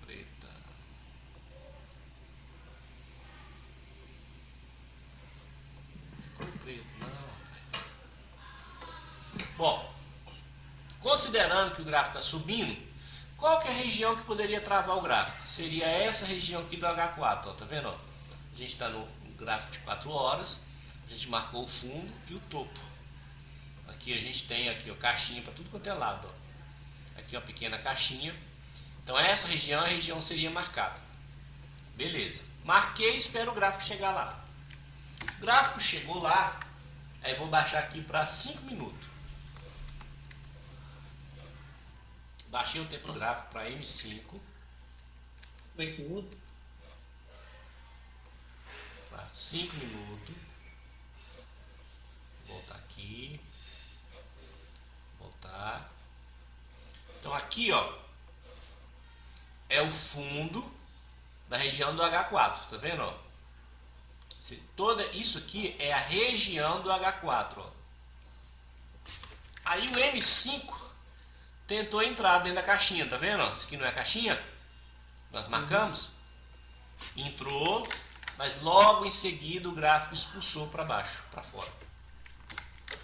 Preta. Cor preta, não, rapaz. Bom, considerando que o gráfico está subindo, qual que é a região que poderia travar o gráfico? Seria essa região aqui do H4, ó, tá vendo? Ó? A gente está no gráfico de 4 horas, a gente marcou o fundo e o topo. Aqui a gente tem aqui, ó, caixinha para tudo quanto é lado. Ó. Aqui uma pequena caixinha. Então essa região, a região seria marcada. Beleza. Marquei e espero o gráfico chegar lá. O gráfico chegou lá, aí vou baixar aqui para 5 minutos. Baixei o tempo gráfico para M5. Como é que muda? Para 5 minutos. Vou voltar aqui. Voltar. Então aqui, ó, é o fundo da região do H4, tá vendo, ó? Toda isso aqui é a região do H4, ó. Aí o M5 tentou entrar dentro da caixinha, tá vendo? Isso aqui não é a caixinha? Nós marcamos. Entrou, mas logo em seguida o gráfico expulsou para baixo, para fora.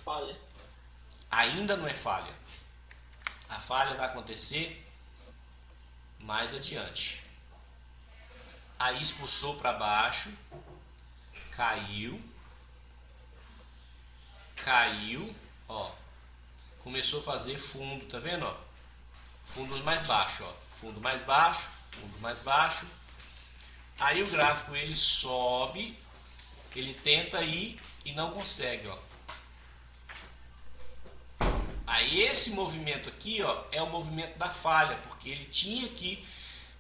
Falha. Ainda não é falha. A falha vai acontecer mais adiante. Aí expulsou para baixo, caiu, ó. Começou a fazer fundo, tá vendo, ó? Fundo mais baixo, ó. Fundo mais baixo, fundo mais baixo. Aí o gráfico ele sobe, ele tenta ir e não consegue, ó. Aí esse movimento aqui, ó, é o movimento da falha, porque ele tinha que...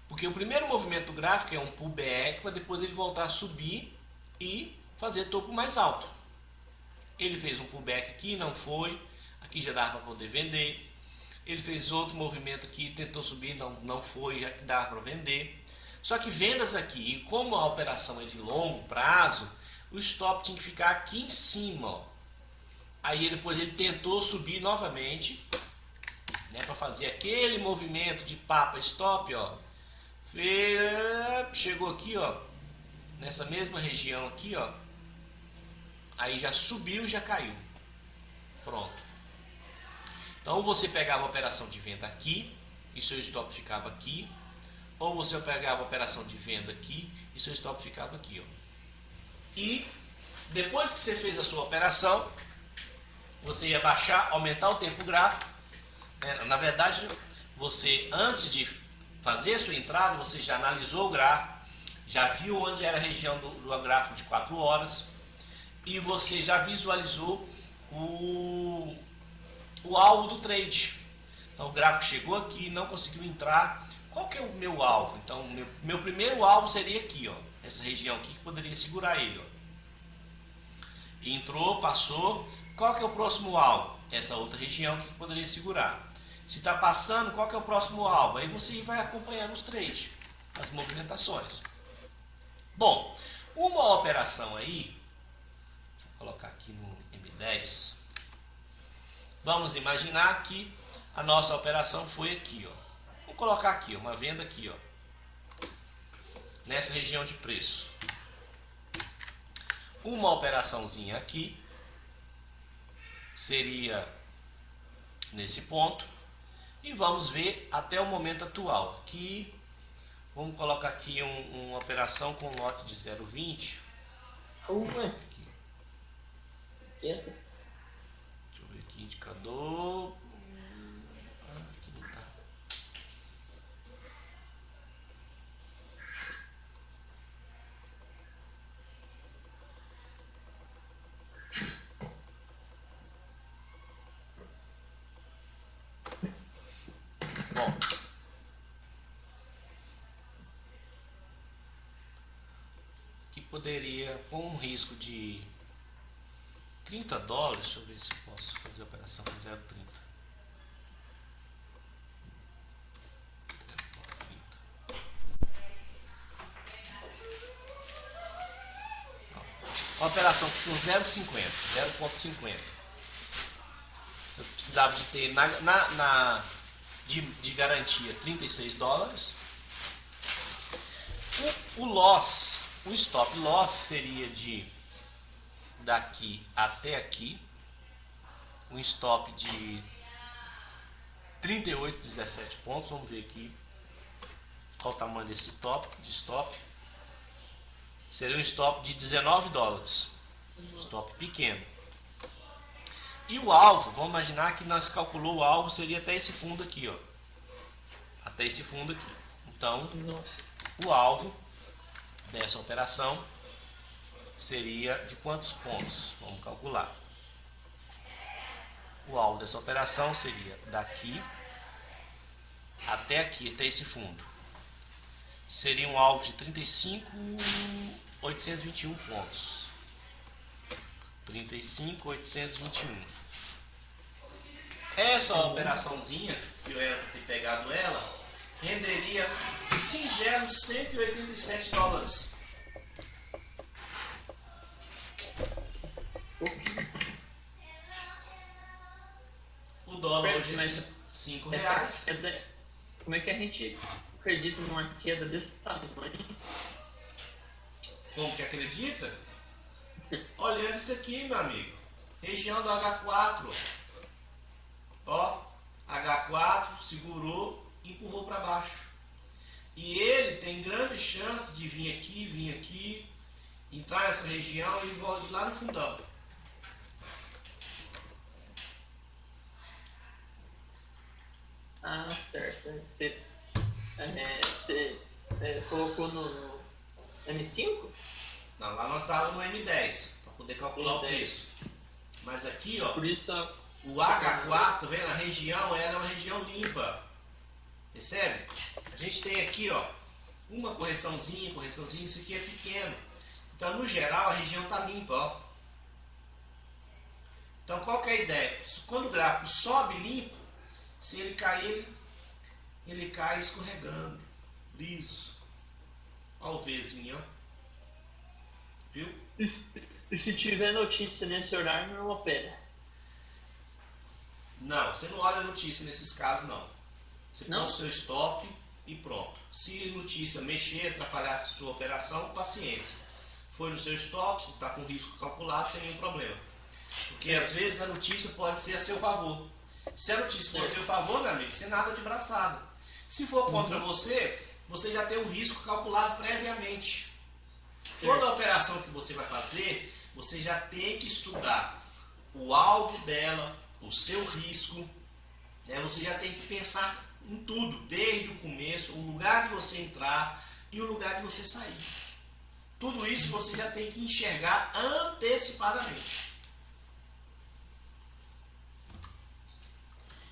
Porque o primeiro movimento do gráfico é um pullback, para depois ele voltar a subir e fazer topo mais alto. Ele fez um pullback aqui, não foi. Aqui já dava para poder vender. Ele fez outro movimento aqui, tentou subir, não foi, já que dava para vender. Só que vendas aqui, e como a operação é de longo prazo, o stop tinha que ficar aqui em cima, ó. Aí depois ele tentou subir novamente, né, para fazer aquele movimento de papa stop, ó. Chegou aqui, ó, nessa mesma região aqui, ó. Aí já subiu e já caiu. Pronto. Então você pegava a operação de venda aqui e seu stop ficava aqui, ou você pegava a operação de venda aqui e seu stop ficava aqui, ó. E depois que você fez a sua operação, você ia baixar, aumentar o tempo gráfico, né? Na verdade, você antes de fazer a sua entrada, você já analisou o gráfico, já viu onde era a região do gráfico de 4 horas e você já visualizou o alvo do trade. Então o gráfico chegou aqui, não conseguiu entrar. Qual que é o meu alvo? Então meu primeiro alvo seria aqui, ó, essa região aqui que poderia segurar ele, ó. Entrou, passou. Qual que é o próximo alvo? Essa outra região aqui que poderia segurar. Se está passando, qual que é o próximo alvo? Aí você vai acompanhando os trades, as movimentações. Bom, uma operação aí, deixa eu colocar aqui no M10. Vamos imaginar que a nossa operação foi aqui, ó. Vamos colocar aqui, uma venda aqui, ó, nessa região de preço. Uma operaçãozinha aqui seria nesse ponto e vamos ver até o momento atual. Aqui vamos colocar aqui uma operação com lote de 0,20. Aqui. Deixa eu ver aqui, indicador. Aqui não tá. Bom, aqui poderia, com um risco de $30, deixa eu ver se eu posso fazer a operação com 0,30. Uma operação com 0,50. Eu precisava de ter de garantia $36. O stop loss seria de daqui até aqui, um stop de 38,17 pontos. Vamos ver aqui qual o tamanho desse stop. Seria um stop de $19, stop pequeno. E o alvo, vamos imaginar que nós calculou o alvo seria até esse fundo aqui, ó, até esse fundo aqui. Então, o alvo dessa operação seria de quantos pontos? Vamos calcular. O alvo dessa operação seria daqui até aqui, até esse fundo, seria um alvo de 35.821 pontos. 35.821. Essa operaçãozinha, que eu era para ter pegado ela, renderia singelos $187. O dólar hoje é R$5. Como é que a gente acredita numa queda desse tamanho? Como que acredita? Olhando isso aqui, meu amigo. Região do H4. Ó, H4 segurou e empurrou para baixo. E ele tem grande chance de vir aqui, entrar nessa região e ir lá no fundão. Ah, certo. Você colocou no M5? Não, lá nós estávamos no M10 para poder calcular o preço. Mas aqui, ó, Por isso o H4, tá vendo? A região ela é uma região limpa. Percebe? A gente tem aqui, ó, uma correçãozinha, isso aqui é pequeno. Então, no geral, a região está limpa, ó. Então, qual que é a ideia? Quando o gráfico sobe limpo, se ele cair, ele cai escorregando, liso. Olha o Vzinho, ó. Viu? E se tiver notícia nesse horário, não opera? Não, você não olha a notícia nesses casos, não. Você põe o seu stop e pronto. Se notícia mexer, atrapalhar a sua operação, paciência. Foi no seu stop, você está com risco calculado, sem nenhum problema. Porque às vezes a notícia pode ser a seu favor. Se a notícia for a seu favor, meu amigo, você nada de braçada. Se for contra você, você já tem um risco calculado previamente. Toda operação que você vai fazer, você já tem que estudar o alvo dela, o seu risco, né? Você já tem que pensar em tudo, desde o começo, o lugar de você entrar e o lugar de você sair. Tudo isso você já tem que enxergar antecipadamente.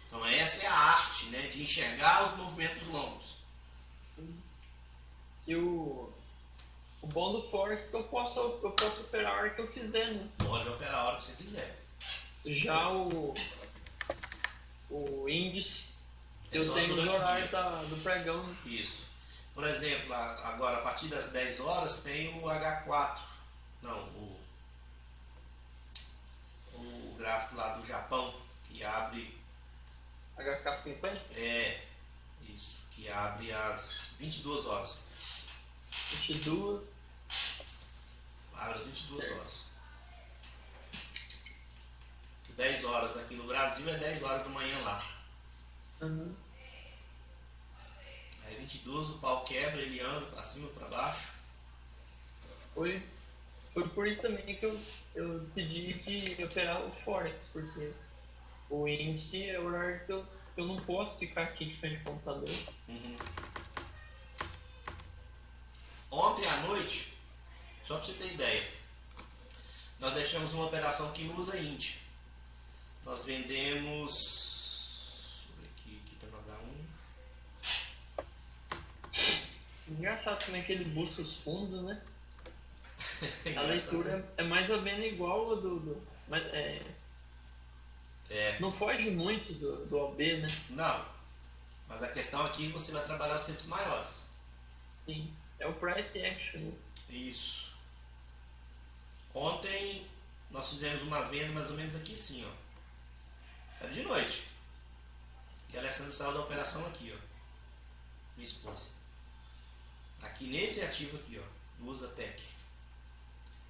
Então essa é a arte, né, de enxergar os movimentos longos. E o bom do Forex é que eu posso operar a hora que eu quiser, né? Pode operar a hora que você quiser. Já o índice, É eu tenho o horário do pregão. Né? Isso. Por exemplo, agora a partir das 10 horas tem o H4. Não, o gráfico lá do Japão, que abre... HK50? É, isso, que abre às 22 horas. 22. Abre às 22 horas. 10 horas aqui no Brasil é 10 horas da manhã lá. Uhum. Aí 22 o pau quebra, ele anda pra cima, pra baixo. Foi por isso também que eu decidi de operar o Forex, porque o índice é o horário que eu não posso ficar aqui de frente ao computador. Uhum. Ontem à noite, só pra você ter ideia, nós deixamos uma operação que não usa índice. Nós vendemos... Deixa eu ver aqui tá no H1. Engraçado como é que ele busca os fundos, né? A leitura é mais ou menos igual a mas não foge muito do OB, né? Não, mas a questão aqui é que você vai trabalhar os tempos maiores. Sim, é o price action. Né? Isso. Ontem nós fizemos uma venda mais ou menos aqui assim, ó. Era de noite. E a Alessandra saiu da operação aqui, ó. Minha esposa. Aqui nesse ativo aqui, ó. No Usatec.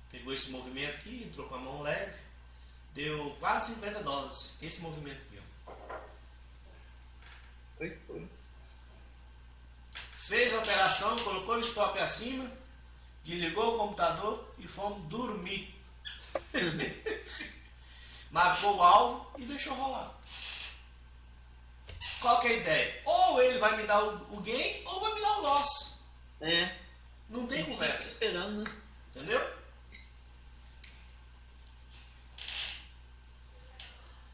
Pegou esse movimento aqui, entrou com a mão leve. Deu quase $50. Esse movimento aqui, ó. Foi. Fez a operação, colocou o stop acima, desligou o computador e fomos dormir. Marcou o alvo e deixou rolar. Qual que é a ideia? Ou ele vai me dar o gain ou vai me dar o loss. Não tem conversa. Esperando, né? Entendeu?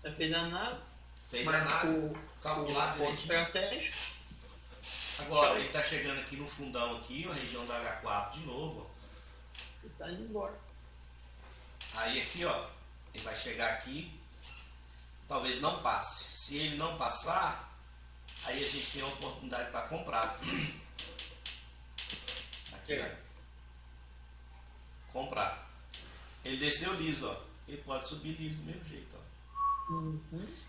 Já fez a análise. Fez a análise, calculado o ponto direitinho. estratégico. Agora ele está chegando aqui no fundão aqui, a região da H4 de novo. Ó. Ele tá indo embora. Aí aqui, ó, ele vai chegar aqui, talvez não passe. Se ele não passar, aí a gente tem a oportunidade para comprar. Aqui, ó. Comprar. Ele desceu liso, ó. Ele pode subir liso do mesmo jeito, ó.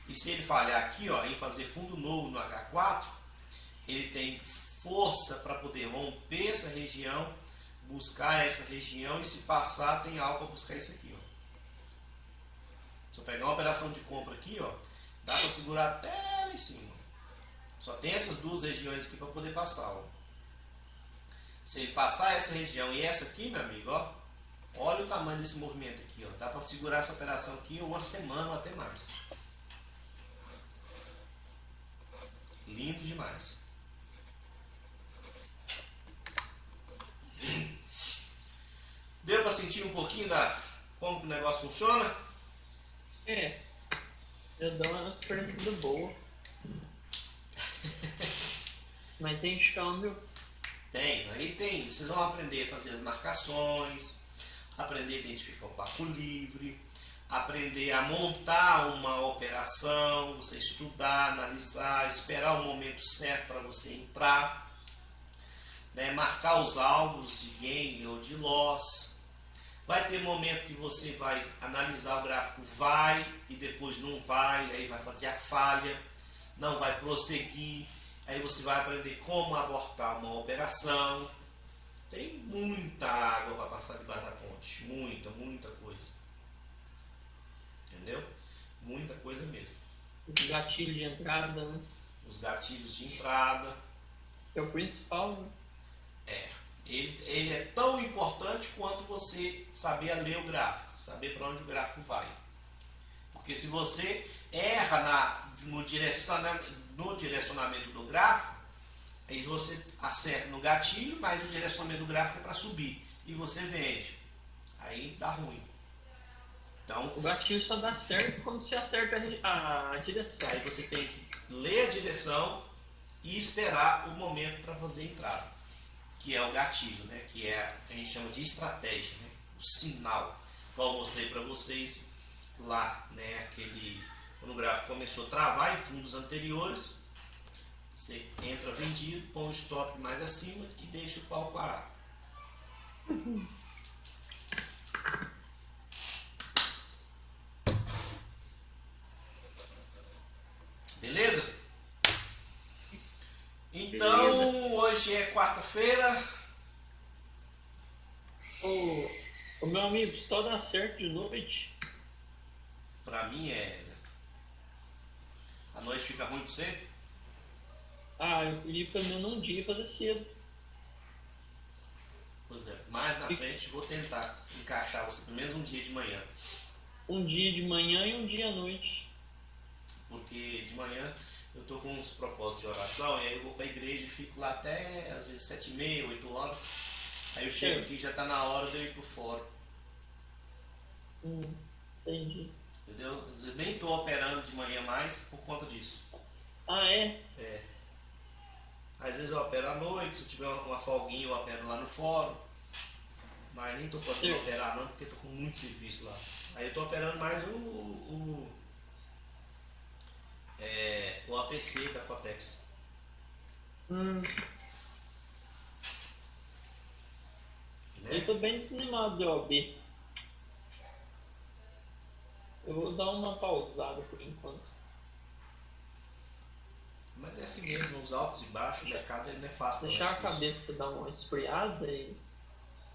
E se ele falhar aqui, ó, em fazer fundo novo no H4, ele tem força para poder romper essa região, buscar essa região, e se passar tem algo para buscar isso aqui, ó. Se eu pegar uma operação de compra aqui, ó, dá para segurar até lá em cima. Só tem essas duas regiões aqui para poder passar, ó. Se ele passar essa região e essa aqui, meu amigo, ó, olha o tamanho desse movimento aqui, ó. Dá para segurar essa operação aqui uma semana ou até mais. Lindo demais. Deu para sentir um pouquinho como que o negócio funciona? Já dá uma experiência boa. Mas tem câmbio. Tem, aí tem. Vocês vão aprender a fazer as marcações, aprender a identificar o Paco Livre, aprender a montar uma operação, você estudar, analisar, esperar o momento certo para você entrar, né? Marcar os alvos de gain ou de loss. Vai ter momento que você vai analisar o gráfico, vai e depois não vai, aí vai fazer a falha, não vai prosseguir, aí você vai aprender como abortar uma operação. Tem muita água para passar debaixo da ponte, muita coisa. Entendeu? Muita coisa mesmo. Os gatilhos de entrada, né? Os gatilhos de entrada. Que é o principal, né? Ele é tão importante quanto você saber ler o gráfico, saber para onde o gráfico vai. Porque se você erra no direcionamento do gráfico, aí você acerta no gatilho, mas o direcionamento do gráfico é para subir e você vende. Aí dá ruim. Então, o gatilho só dá certo quando você acerta a direção. Aí você tem que ler a direção e esperar o momento para fazer a entrada, que é o gatilho, né? Que é a gente chama de estratégia, né? O sinal. Como eu mostrei para vocês lá, né? Quando o gráfico começou a travar em fundos anteriores, você entra vendido, põe o stop mais acima e deixa o pau parar. Beleza? Então, hoje é quarta-feira. O meu amigo, se todo dá certo de noite. Pra mim a noite fica ruim pra você? Eu queria pelo menos um dia fazer cedo. Pois é, mais na frente vou tentar encaixar você pelo menos um dia de manhã. Um dia de manhã e um dia à noite. Porque de manhã eu tô com uns propósitos de oração, e aí eu vou pra igreja e fico lá até às vezes 7h30, 8 horas. Aí eu chego aqui e já tá na hora de eu ir pro fórum. Entendi. Entendeu? Às vezes nem tô operando de manhã mais por conta disso. É? Às vezes eu opero à noite, se eu tiver uma folguinha eu opero lá no fórum. Mas nem tô podendo operar não, porque tô com muito serviço lá. Aí eu tô operando mais o OTC da Cotex. Né? Eu tô bem desanimado de OB. Eu vou dar uma pausada por enquanto. Mas é assim mesmo, nos altos e baixos, o mercado ele não é fácil. Deixar a cabeça dar uma esfriada e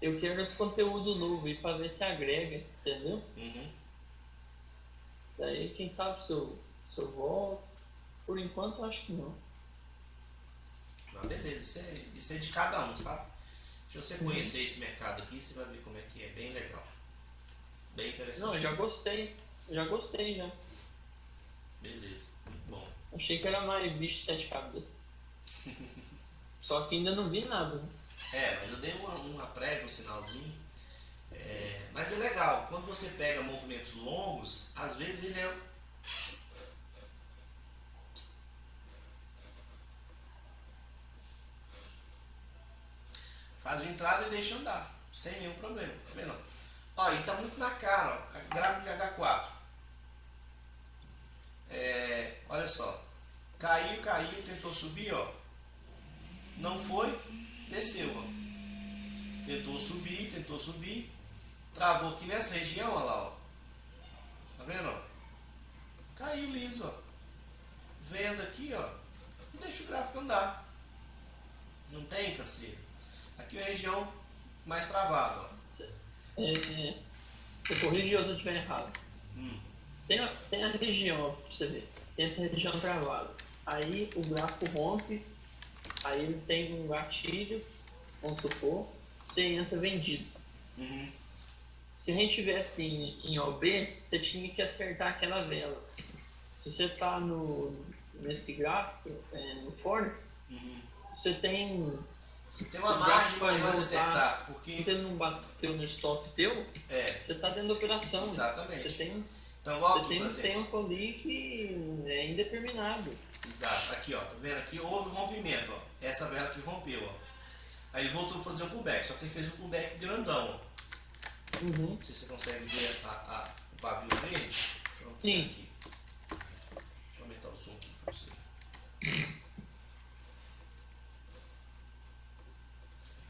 eu quero esse conteúdo novo aí pra ver se agrega, entendeu? Daí quem sabe se eu volto. Por enquanto eu acho que não. Não, beleza, isso é de cada um, sabe? Se você conhecer esse mercado aqui, você vai ver como é que é, bem legal. Bem interessante. Não, eu já gostei. Já. Beleza, muito bom. Achei que era mais bicho de 7 cabeças. Só que ainda não vi nada, né? Mas eu dei uma prévia, um sinalzinho. Mas é legal, quando você pega movimentos longos, às vezes ele é... Faz o entrada e deixa andar, sem nenhum problema, tá vendo? Ó, e tá muito na cara, ó, gráfico de H4. Olha só, caiu, tentou subir, ó, não foi, desceu, ó, tentou subir, travou aqui nessa região, ó lá, ó, tá vendo, ó, caiu liso, ó, venda aqui, ó, e deixa o gráfico andar, não tem canseira. Aqui é a região mais travada, ó. Eu corrigi se eu estiver errado. Tem a região, ó, pra você ver. Tem essa região travada. Aí o gráfico rompe, aí ele tem um gatilho, vamos supor, você entra vendido. Se a gente tivesse em OB, você tinha que acertar aquela vela. Se você está nesse gráfico, no Forex, você tem uma margem maior de acertar, porque ele não bateu no stop teu, você está dentro da operação. Exatamente. Você tem, então, igual aqui, tem por um exemplo. tempo ali que é indeterminado. Exato, aqui ó, tá vendo? Aqui houve rompimento, ó. Essa vela que rompeu, ó. Aí ele voltou a fazer um pullback, só que ele fez um pullback grandão, ó. Não sei se você consegue ver o pavio verde. Sim. Aqui. Deixa eu aumentar o zoom aqui pra você.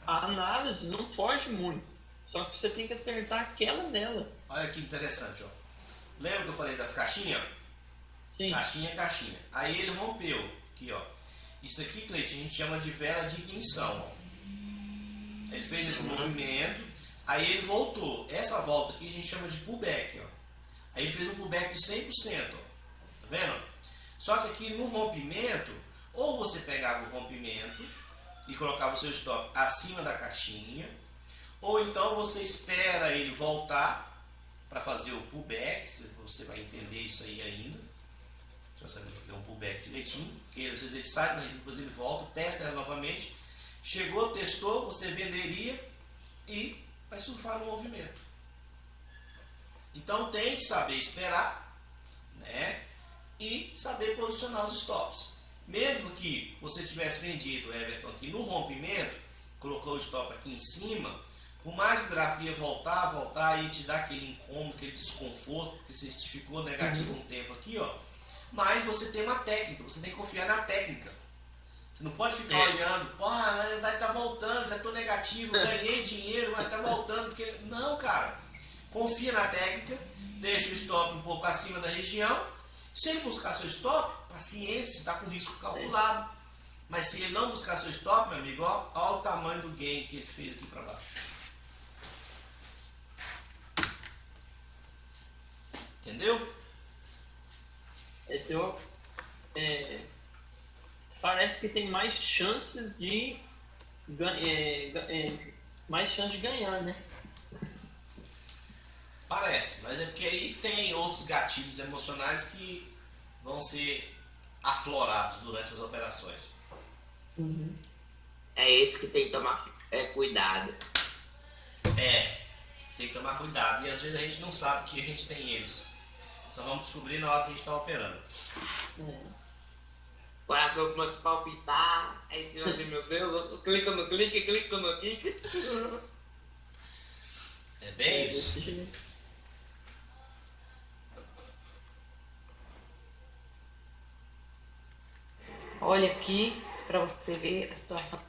A análise não foge muito, só que você tem que acertar aquela dela. Olha que interessante, ó. Lembra que eu falei das caixinhas? Sim. Caixinha. Aí ele rompeu, aqui ó. Isso aqui, Cleitinho, a gente chama de vela de ignição, ó. Ele fez esse movimento, aí ele voltou. Essa volta aqui a gente chama de pullback, ó. Aí ele fez um pullback de 100%, ó. Tá vendo? Só que aqui no rompimento, ou você pegava o rompimento e colocava o seu stop acima da caixinha, ou então você espera ele voltar para fazer o pullback. Você vai entender isso aí ainda. Você vai saber o que é um pullback direitinho, porque às vezes ele sai, mas depois ele volta, testa ela novamente. Chegou, testou, você venderia e vai surfar no movimento. Então tem que saber esperar, né? E saber posicionar os stops. Mesmo que você tivesse vendido, Everton, aqui no rompimento, colocou o stop aqui em cima, por mais que o gráfico ia voltar e te dar aquele incômodo, aquele desconforto, porque você ficou negativo um tempo aqui, ó. Mas você tem uma técnica, você tem que confiar na técnica. Você não pode ficar olhando, vai estar voltando, já estou negativo, ganhei dinheiro, mas está voltando. Porque... Não, cara. Confia na técnica, deixa o stop um pouco acima da região. Se ele buscar seu stop, paciência, está com risco calculado. Mas se ele não buscar seu stop, meu amigo, olha o tamanho do gain que ele fez aqui para baixo. Entendeu? Então, parece que tem mais chances de ganhar, né? Parece, mas é porque aí tem outros gatilhos emocionais que vão ser aflorados durante as operações. É esse que tem que tomar cuidado. Tem que tomar cuidado. E às vezes a gente não sabe que a gente tem eles. Só vamos descobrir na hora que a gente está operando. O coração começa a palpitar, aí você vai dizer, meu Deus, clica no clique. É bem isso. Olha aqui para você ver a situação.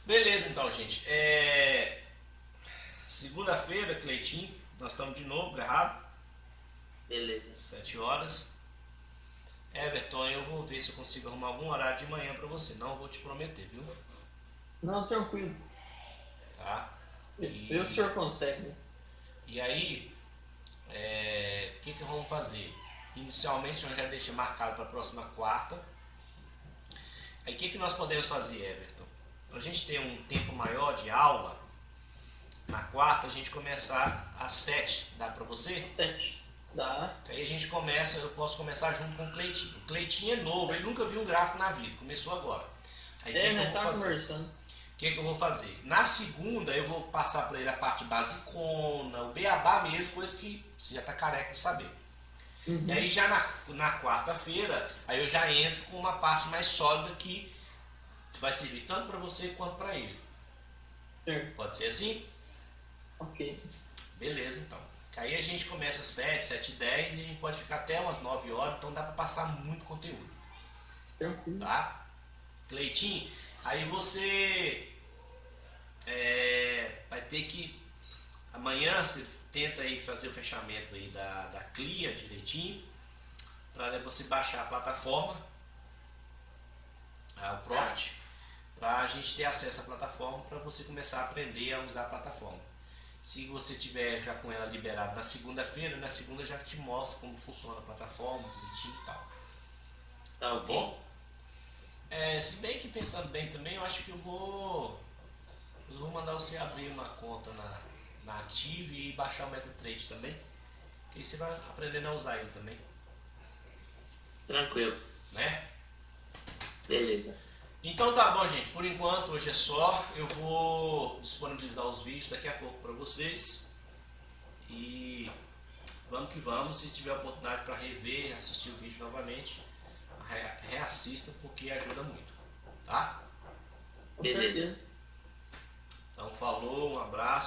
Beleza, então, gente. Segunda-feira, Cleitinho, nós estamos de novo agarrados. Beleza. 7 horas. Everton, eu vou ver se eu consigo arrumar algum horário de manhã para você. Não vou te prometer, viu? Não, tranquilo. Tá? Eu que o senhor consegue, né? E aí, o que vamos fazer? Inicialmente, nós já deixamos marcado para a próxima quarta. Aí, o que nós podemos fazer, Everton? Para a gente ter um tempo maior de aula, na quarta, a gente começar às 7. Dá para você? 7. Dá. Aí a gente começa, eu posso começar junto com o Cleitinho. O Cleitinho é novo, ele nunca viu um gráfico na vida, começou agora. Aí, o que eu vou fazer? Conversando. O que eu vou fazer? Na segunda, eu vou passar para ele a parte basicona, o beabá mesmo, coisa que você já está careca de saber. E aí já na quarta-feira, aí eu já entro com uma parte mais sólida que vai servir tanto para você quanto para ele. Certo. Pode ser assim? Ok. Beleza, então. Aí a gente começa às 7, 7h10 e a gente pode ficar até umas 9 horas, então dá para passar muito conteúdo. Tranquilo. Tá? Cleitinho, aí você vai ter que... Amanhã você tenta aí fazer o fechamento aí da CLIA direitinho, para você baixar a plataforma, o Profit, para a gente ter acesso à plataforma, para você começar a aprender a usar a plataforma. Se você tiver já com ela liberada na segunda-feira, na segunda eu já te mostro como funciona a plataforma, direitinho e tal. Tá Tá bom? Se bem que pensando bem também, eu acho que eu vou mandar você abrir uma conta na Active e baixar o MetaTrader também, que aí você vai aprendendo a usar ele também, Tranquilo. né? Beleza. Então tá bom, gente, por enquanto hoje é só. Eu vou disponibilizar os vídeos daqui a pouco para vocês e vamos que vamos. Se tiver oportunidade para rever, assistir o vídeo novamente, reassista, porque ajuda muito, tá? Com Beleza. certeza. Então falou, um abraço.